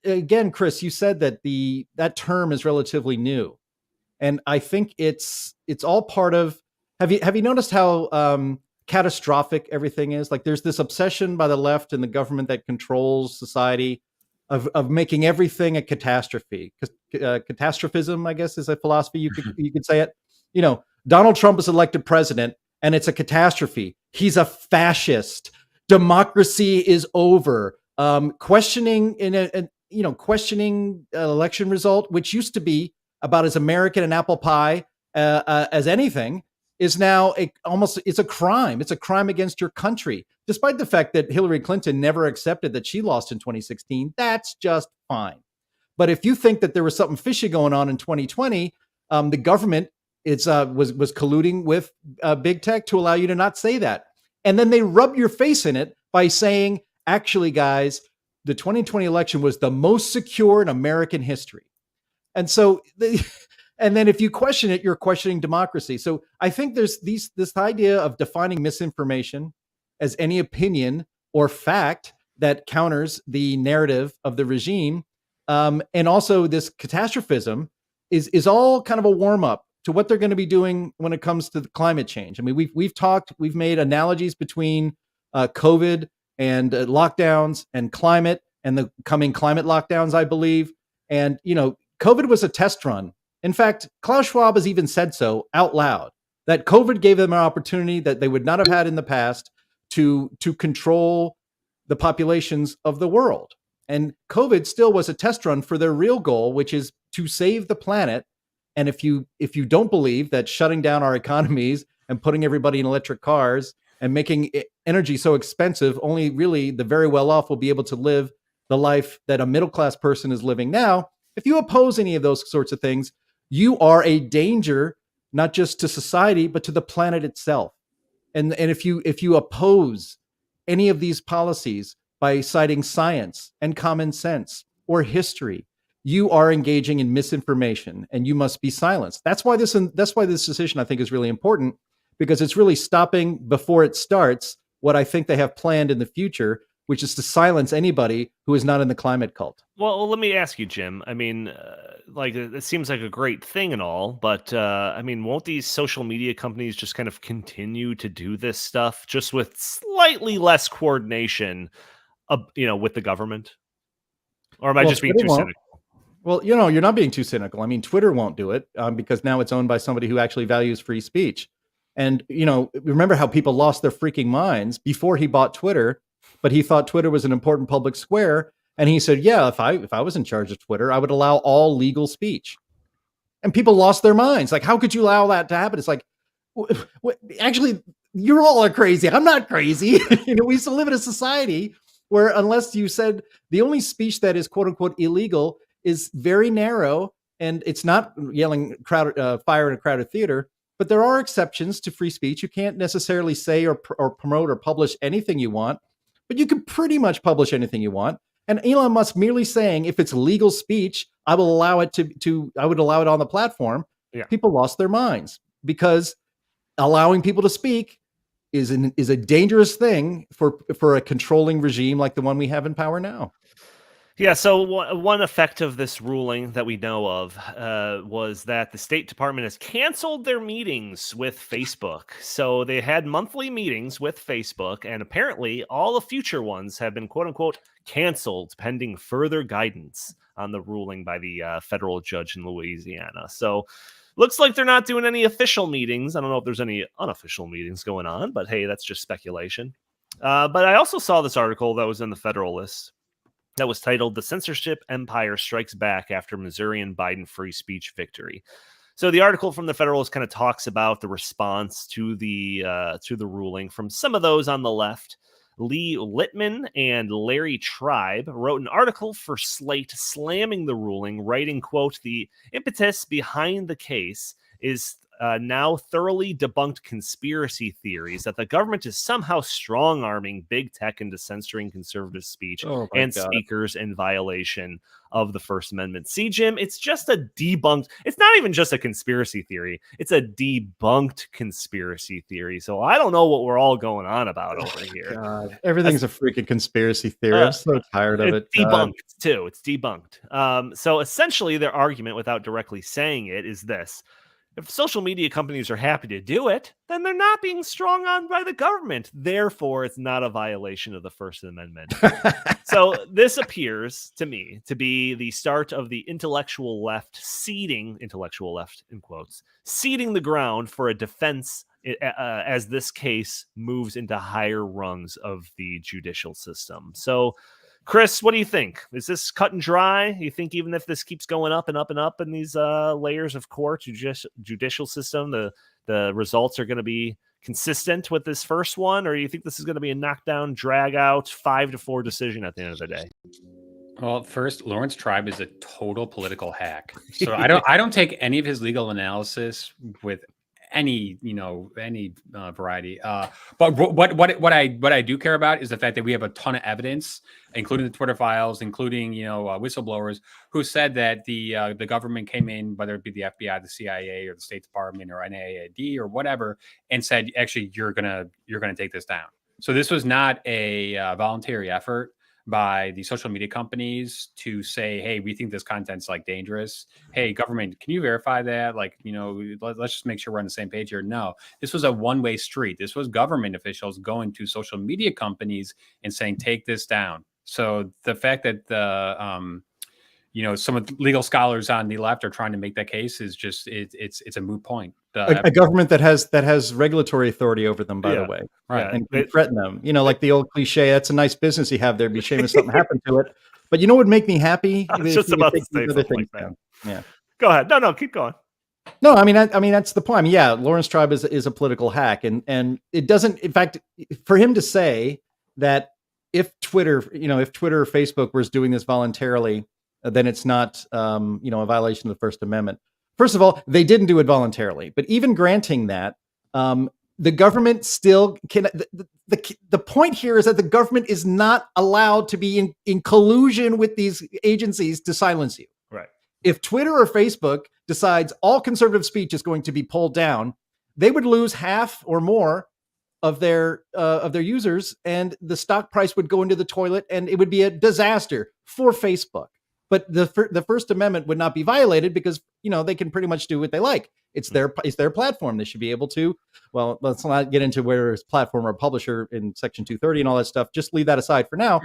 again, Chris, you said that that term is relatively new. And I think it's all part of, have you noticed how catastrophic everything is? Like, there's this obsession by the left and the government that controls society of making everything a catastrophe. Catastrophism, I guess, is a philosophy. You could say it. Donald Trump is elected president, and it's a catastrophe. He's a fascist. Democracy is over. Questioning questioning an election result, which used to be about as American an apple pie as anything, is now it's a crime. It's a crime against your country. Despite the fact that Hillary Clinton never accepted that she lost in 2016, that's just fine. But if you think that there was something fishy going on in 2020, the government was colluding with big tech to allow you to not say that. And then they rub your face in it by saying, actually, guys, the 2020 election was the most secure in American history. And so, and then if you question it, you're questioning democracy. So I think there's this idea of defining misinformation as any opinion or fact that counters the narrative of the regime. And also this catastrophism is all kind of a warm up to what they're going to be doing when it comes to climate change. I mean, we've made analogies between COVID and lockdowns and climate and the coming climate lockdowns, I believe. And, COVID was a test run. In fact, Klaus Schwab has even said so out loud, that COVID gave them an opportunity that they would not have had in the past to control the populations of the world. And COVID still was a test run for their real goal, which is to save the planet. And if you don't believe that shutting down our economies and putting everybody in electric cars and making energy so expensive, only really the very well off will be able to live the life that a middle class person is living now. If you oppose any of those sorts of things, you are a danger, not just to society, but to the planet itself. And if you oppose any of these policies by citing science and common sense or history, you are engaging in misinformation and you must be silenced. That's why this decision, I think, is really important, because it's really stopping before it starts what I think they have planned in the future, which is to silence anybody who is not in the climate cult. Well, let me ask you, Jim. I mean, it seems like a great thing and all, but I mean, won't these social media companies just kind of continue to do this stuff just with slightly less coordination, with the government? Or am I just being too cynical? Well, you're not being too cynical. I mean, Twitter won't do it because now it's owned by somebody who actually values free speech. And, remember how people lost their freaking minds before he bought Twitter, but he thought Twitter was an important public square. And he said, yeah, if I was in charge of Twitter, I would allow all legal speech. And people lost their minds. Like, how could you allow that to happen? It's like, actually, you all are crazy. I'm not crazy. We still live in a society where unless you said the only speech that is quote unquote illegal is very narrow, and it's not yelling fire in a crowded theater, but there are exceptions to free speech. You can't necessarily say or promote or publish anything you want, but you can pretty much publish anything you want. And Elon Musk merely saying, if it's legal speech, I will allow it I would allow it on the platform. Yeah. People lost their minds because allowing people to speak is a dangerous thing for a controlling regime like the one we have in power now. Yeah, so one effect of this ruling that we know of was that the State Department has canceled their meetings with Facebook. So they had monthly meetings with Facebook, and apparently all the future ones have been, quote unquote, canceled pending further guidance on the ruling by the federal judge in Louisiana. So looks like they're not doing any official meetings. I don't know if there's any unofficial meetings going on, but hey, that's just speculation. But I also saw this article that was in the Federalist that was titled "The Censorship Empire Strikes Back After Missouri and Biden Free Speech Victory." So the article from the Federalist kind of talks about the response to the ruling from some of those on the left. Lee Littman and Larry Tribe wrote an article for Slate slamming the ruling, writing, quote, "The impetus behind the case is now thoroughly debunked conspiracy theories that the government is somehow strong-arming big tech into censoring conservative speech and speakers in violation of the First Amendment." See, Jim, it's just a debunked. It's not even just a conspiracy theory. It's a debunked conspiracy theory. So I don't know what we're all going on about over here. God, everything's a freaking conspiracy theory. I'm so tired of it. Debunked too. It's debunked. So essentially, their argument, without directly saying it, is this: if social media companies are happy to do it, then they're not being strong armed by the government. Therefore, it's not a violation of the First Amendment. So this appears to me to be the start of the intellectual left in quotes, ceding the ground for a defense as this case moves into higher rungs of the judicial system. So, Chris, what do you think? Is this cut and dry? You think even if this keeps going up and up and up in these layers of court, judicial system, the the results are going to be consistent with this first one, or do you think this is going to be a knockdown, drag out, 5-4 decision at the end of the day? Well, first, Lawrence Tribe is a total political hack. So I don't take any of his legal analysis with any variety. But what I do care about is the fact that we have a ton of evidence, including the Twitter files, including whistleblowers who said that the government came in, whether it be the FBI, the CIA, or the State Department, or NIAID, or whatever, and said, actually, you're gonna take this down. So this was not a voluntary effort by the social media companies to say, hey, we think this content's like dangerous. Hey, government, can you verify that? Like, let's just make sure we're on the same page here. No, this was a one-way street. This was government officials going to social media companies and saying, take this down. So the fact that some of the legal scholars on the left are trying to make that case is just it's a moot point. A government that has regulatory authority over them, by the way, right, and can threaten them. Like the old cliche, "That's a nice business you have there. It'd be a shame if something happened to it." But what would make me happy? I was just about to say something like that. Yeah, go ahead. No, keep going. No, I mean that's the point. I mean, yeah, Lawrence Tribe is a political hack, and it doesn't. In fact, for him to say that if Twitter or Facebook was doing this voluntarily, then it's not a violation of the First Amendment. First of all, they didn't do it voluntarily, but even granting that, the government still can. The point here is that the government is not allowed to be in collusion with these agencies to silence you. Right. If Twitter or Facebook decides all conservative speech is going to be pulled down, they would lose half or more of their users, and the stock price would go into the toilet, and it would be a disaster for Facebook. But the First Amendment would not be violated because they can pretty much do what they like. It's their platform. They should be able to. Well, let's not get into whether it's platform or publisher in Section 230 and all that stuff. Just leave that aside for now.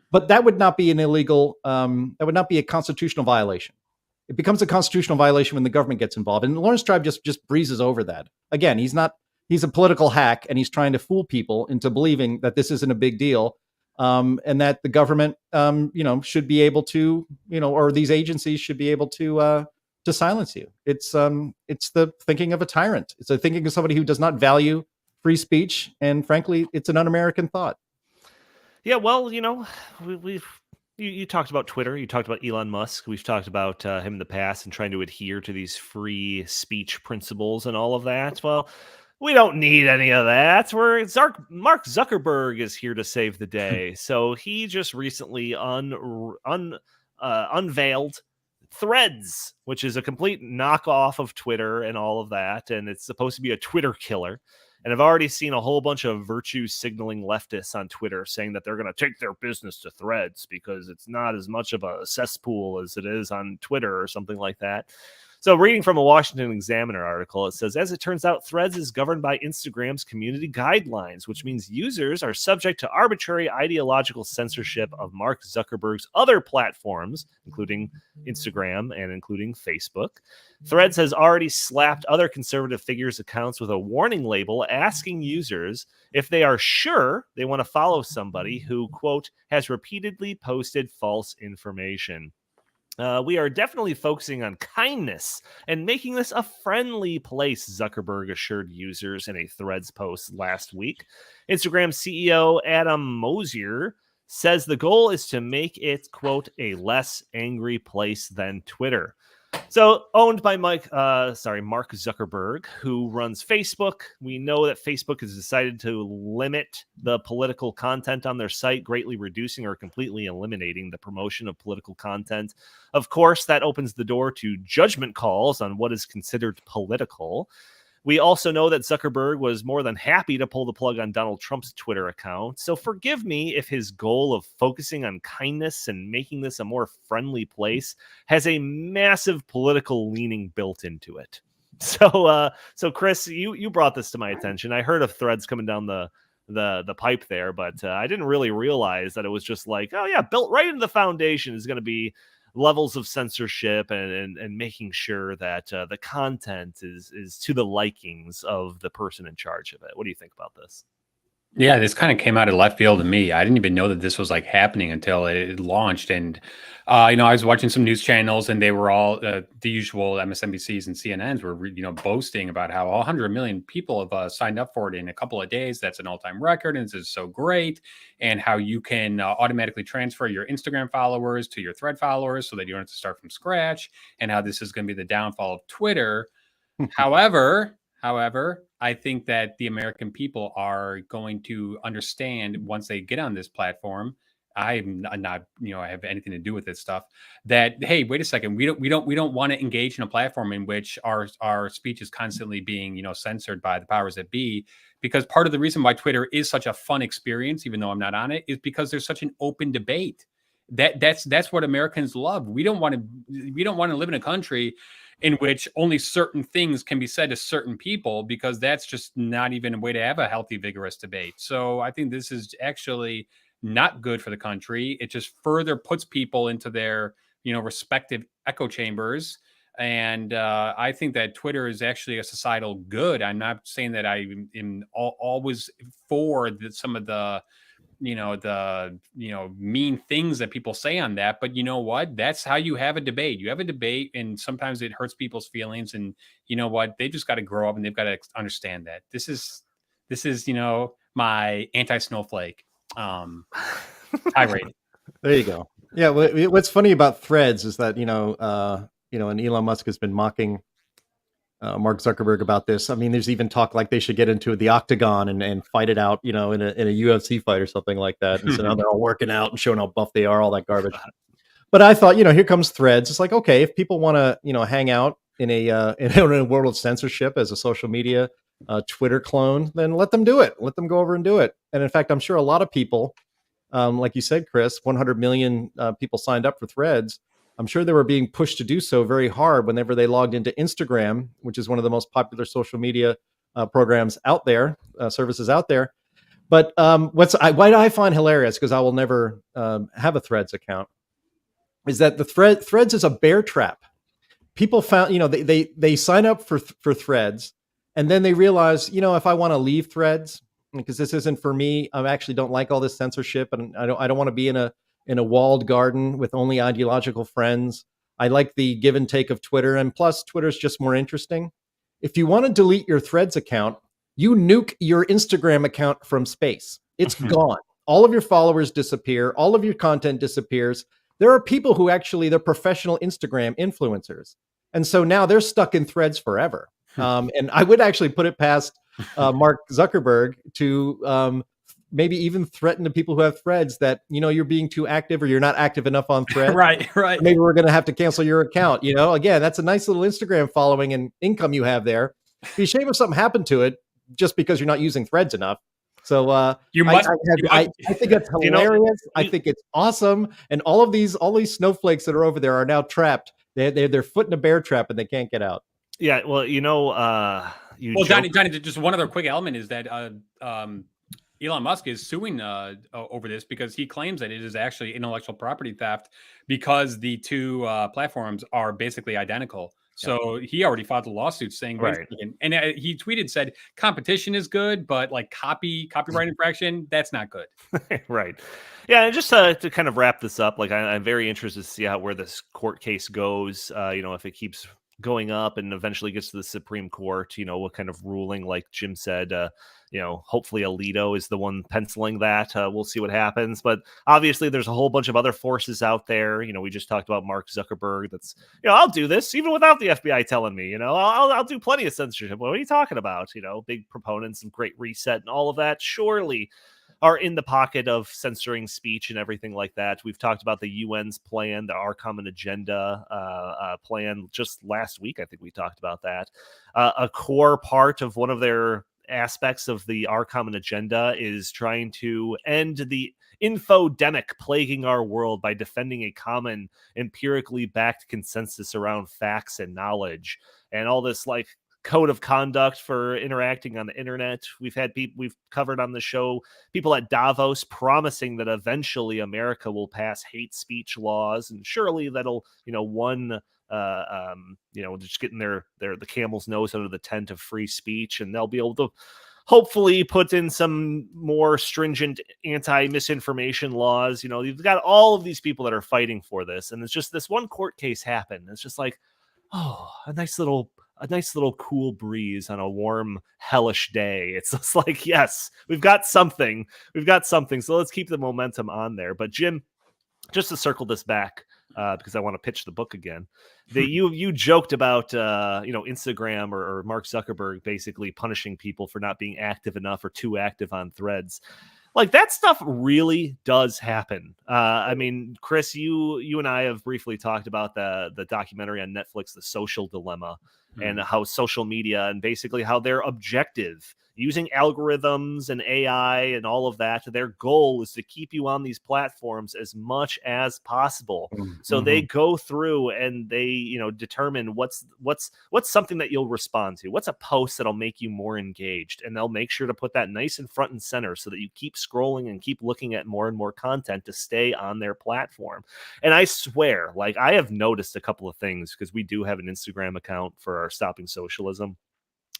But that would not be an illegal. That would not be a constitutional violation. It becomes a constitutional violation when the government gets involved. And Lawrence Tribe just breezes over that. Again, he's a political hack, and he's trying to fool people into believing that this isn't a big deal. And that the government, should be able to, or these agencies should be able to silence you. It's the thinking of a tyrant. It's the thinking of somebody who does not value free speech, and frankly, it's an un-American thought. Yeah, well, you talked about Twitter. You talked about Elon Musk. We've talked about him in the past and trying to adhere to these free speech principles and all of that. Well, we don't need any of that. Mark Zuckerberg is here to save the day. So he just recently unveiled Threads, which is a complete knockoff of Twitter and all of that. And it's supposed to be a Twitter killer. And I've already seen a whole bunch of virtue signaling leftists on Twitter saying that they're going to take their business to Threads because it's not as much of a cesspool as it is on Twitter or something like that. So reading from a Washington Examiner article, it says, as it turns out, Threads is governed by Instagram's community guidelines, which means users are subject to arbitrary ideological censorship of Mark Zuckerberg's other platforms, including Instagram and including Facebook. Threads has already slapped other conservative figures' accounts with a warning label asking users if they are sure they want to follow somebody who, quote, has repeatedly posted false information. We are definitely focusing on kindness and making this a friendly place, Zuckerberg assured users in a Threads post last week. Instagram CEO Adam Mosier says the goal is to make it, quote, a less angry place than Twitter. So owned by Mark Zuckerberg, who runs Facebook. We know that Facebook has decided to limit the political content on their site, greatly reducing or completely eliminating the promotion of political content. Of course, that opens the door to judgment calls on what is considered political. We also know that Zuckerberg was more than happy to pull the plug on Donald Trump's Twitter account. So forgive me if his goal of focusing on kindness and making this a more friendly place has a massive political leaning built into it. So Chris, you brought this to my attention. I heard of Threads coming down the pipe there, but I didn't really realize that it was just like, oh yeah, built right into the foundation is going to be levels of censorship and making sure that the content is to the likings of the person in charge of it. What do you think about this? Yeah, this kind of came out of left field to me. I didn't even know that this was like happening until it launched. And, I was watching some news channels and they were all the usual MSNBCs and CNNs were, boasting about how 100 million people have signed up for it in a couple of days. That's an all-time record. And this is so great. And how you can automatically transfer your Instagram followers to your Thread followers so that you don't have to start from scratch. And how this is going to be the downfall of Twitter. However, I think that the American people are going to understand once they get on this platform. I'm not, I have anything to do with this stuff. That hey, wait a second, we don't want to engage in a platform in which our speech is constantly being, censored by the powers that be. Because part of the reason why Twitter is such a fun experience, even though I'm not on it, is because there's such an open debate. That's what Americans love. We don't want to live in a country in which only certain things can be said to certain people, because that's just not even a way to have a healthy, vigorous debate. So I think this is actually not good for the country. It just further puts people into their, respective echo chambers. And I think that Twitter is actually a societal good. I'm not saying that I am always for some of the mean things that people say on that, but you know what, that's how you have a debate, and sometimes it hurts people's feelings, and you know what, they just got to grow up and they've got to understand that this is my anti-snowflake tirade. There you go. Yeah, what's funny about Threads is that and Elon Musk has been mocking Mark Zuckerberg about this. I mean, there's even talk like they should get into the octagon and fight it out, in a UFC fight or something like that. And so now they're all working out and showing how buff they are, all that garbage. But I thought, here comes Threads. It's like, okay, if people want to, hang out in a world of censorship as a social media Twitter clone, then let them do it. Let them go over and do it. And in fact, I'm sure a lot of people, like you said, Chris, 100 million people signed up for Threads. I'm sure they were being pushed to do so very hard whenever they logged into Instagram, which is one of the most popular social media programs out there, services out there. But why do I find hilarious, because I will never have a Threads account, is that the Threads is a bear trap. People found, they sign up for Threads, and then they realize, if I want to leave Threads because this isn't for me, I actually don't like all this censorship, and I don't want to be in a walled garden with only ideological friends. I like the give and take of Twitter, and plus Twitter's just more interesting. If you want to delete your Threads account, you nuke your Instagram account from space. It's gone. All of your followers disappear. All of your content disappears. There are people who they're professional Instagram influencers. And so now they're stuck in Threads forever. And I would actually put it past Mark Zuckerberg to maybe even threaten the people who have Threads that, you're being too active or you're not active enough on Threads. Right. Maybe we're going to have to cancel your account. Again, that's a nice little Instagram following and income you have there. Be a shame if something happened to it just because you're not using Threads enough. So I think that's hilarious. I think it's awesome. And all these snowflakes that are over there are now trapped. They're foot in a bear trap and they can't get out. Yeah, well, Johnny, just one other quick element is that Elon Musk is suing over this because he claims that it is actually intellectual property theft because the two platforms are basically identical. So he already filed a lawsuit saying, right. And he tweeted, said competition is good, but like copyright infraction, that's not good. Right. Yeah. And just to kind of wrap this up, like I'm very interested to see where this court case goes. If it keeps going up and eventually gets to the Supreme Court, what kind of ruling, like Jim said, hopefully Alito is the one penciling that. We'll see what happens. But obviously there's a whole bunch of other forces out there. We just talked about Mark Zuckerberg. That's, I'll do this even without the FBI telling me, I'll do plenty of censorship. What are you talking about? Big proponents of Great Reset and all of that surely are in the pocket of censoring speech and everything like that. We've talked about the UN's plan, the Our Common Agenda plan just last week. I think we talked about that. A core part of one of their aspects of the Our Common Agenda is trying to end the infodemic plaguing our world by defending a common empirically backed consensus around facts and knowledge, and all this like code of conduct for interacting on the internet. We've covered on the show people at Davos promising that eventually America will pass hate speech laws, and surely that'll just getting the camel's nose under the tent of free speech, and they'll be able to hopefully put in some more stringent anti-misinformation laws. You know, you've got all of these people that are fighting for this, and it's just this one court case happened. It's just like, oh, a nice little cool breeze on a warm, hellish day. It's just like, yes, we've got something. So let's keep the momentum on there. But Jim, just to circle this back, because I want to pitch the book again. You joked about Instagram or Mark Zuckerberg basically punishing people for not being active enough or too active on threads. Like, that stuff really does happen. I mean, Chris, you and I have briefly talked about the documentary on Netflix, The Social Dilemma, and how social media and basically how their objective, using algorithms and AI and all of that, their goal is to keep you on these platforms as much as possible. So they go through and they, determine what's something that you'll respond to. What's a post that'll make you more engaged? And they'll make sure to put that nice in front and center so that you keep scrolling and keep looking at more and more content to stay on their platform. And I swear, like, I have noticed a couple of things, because we do have an Instagram account for our Stopping Socialism,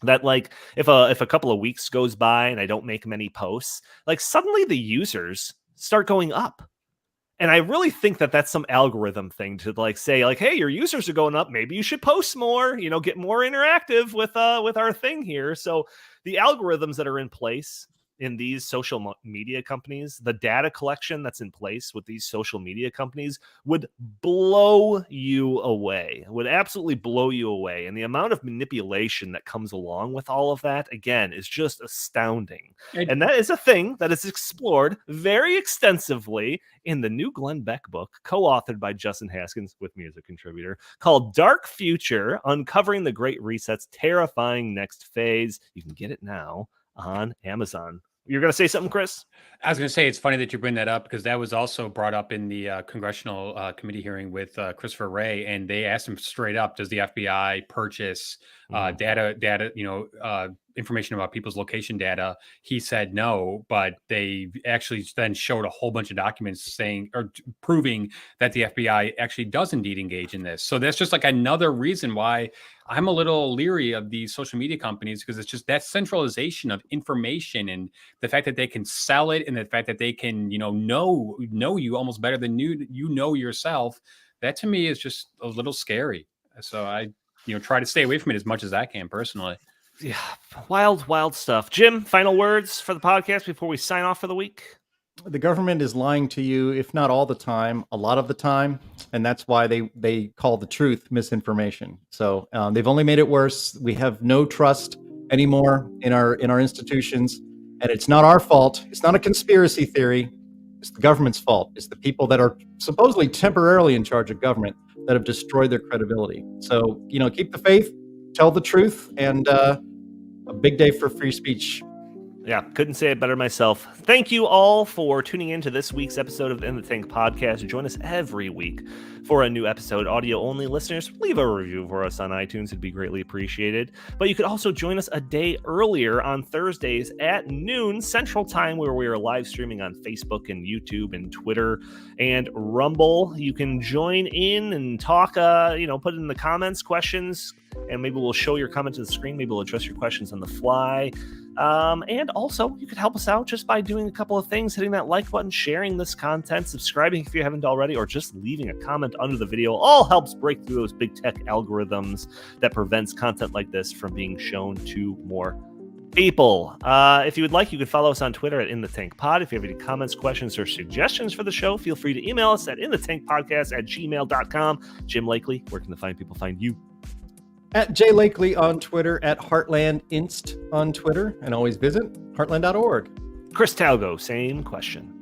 that, like, if a couple of weeks goes by and I don't make many posts, like, suddenly the users start going up. And I really think that that's some algorithm thing to, like, say, like, hey, your users are going up, maybe you should post more, get more interactive with our thing here. So the algorithms that are in place in these social media companies, the data collection that's in place with these social media companies would blow you away, would absolutely blow you away. And the amount of manipulation that comes along with all of that, again, is just astounding. And that is a thing that is explored very extensively in the new Glenn Beck book, co-authored by Justin Haskins with me as a contributor, called Dark Future: Uncovering the Great Reset's Terrifying Next Phase. You can get it now on Amazon. You're going to say something, Chris? I was going to say, it's funny that you bring that up, because that was also brought up in the congressional committee hearing with Christopher Wray, and they asked him straight up, does the FBI purchase data, information about people's location data? He said no, but they actually then showed a whole bunch of documents saying, or proving, that the FBI actually does indeed engage in this. So that's just like another reason why I'm a little leery of these social media companies, because it's just that centralization of information, and the fact that they can sell it, and the fact that they can, know you almost better than you know yourself. That to me is just a little scary. So I, try to stay away from it as much as I can personally. Yeah, wild stuff. Jim, final words for the podcast before we sign off for the week? The government is lying to you, if not all the time, a lot of the time. And that's why they call the truth misinformation. So they've only made it worse. We have no trust anymore in our institutions. And it's not our fault. It's not a conspiracy theory. It's the government's fault. It's the people that are supposedly temporarily in charge of government that have destroyed their credibility. So, keep the faith, tell the truth, and a big day for free speech. Yeah, couldn't say it better myself. Thank you all for tuning in to this week's episode of the In the Tank podcast. Join us every week for a new episode. Audio-only listeners, leave a review for us on iTunes. It'd be greatly appreciated. But you could also join us a day earlier on Thursdays at noon Central Time, where we are live streaming on Facebook and YouTube and Twitter and Rumble. You can join in and talk, put in the comments questions, and maybe we'll show your comment to the screen. Maybe we'll address your questions on the fly. And also, you could help us out just by doing a couple of things, hitting that like button, sharing this content, subscribing if you haven't already, or just leaving a comment under the video. All helps break through those big tech algorithms that prevents content like this from being shown to more people. If you would like, you could follow us on Twitter at InTheTankPod. If you have any comments, questions, or suggestions for the show, feel free to email us at inthetankpodcast@gmail.com. Jim Lakely, where can the fine people find you? At Jay Lakely on Twitter, at Heartland Inst on Twitter, and always visit heartland.org. Chris Talgo, same question.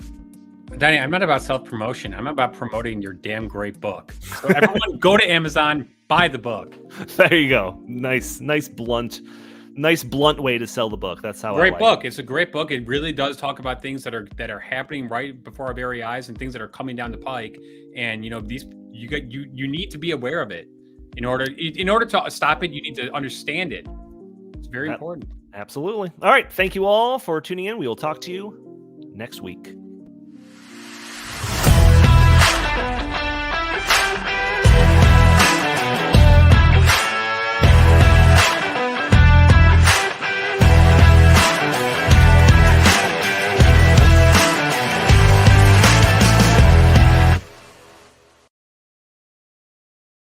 Danny, I'm not about self-promotion. I'm about promoting your damn great book. So everyone go to Amazon, buy the book. There you go. Nice blunt way to sell the book. That's how great I like book. it. It's a great book. It really does talk about things that are happening right before our very eyes, and things that are coming down the pike. And these you need to be aware of it. In order to stop it, you need to understand it. It's very important. Absolutely. All right. Thank you all for tuning in. We will talk to you next week.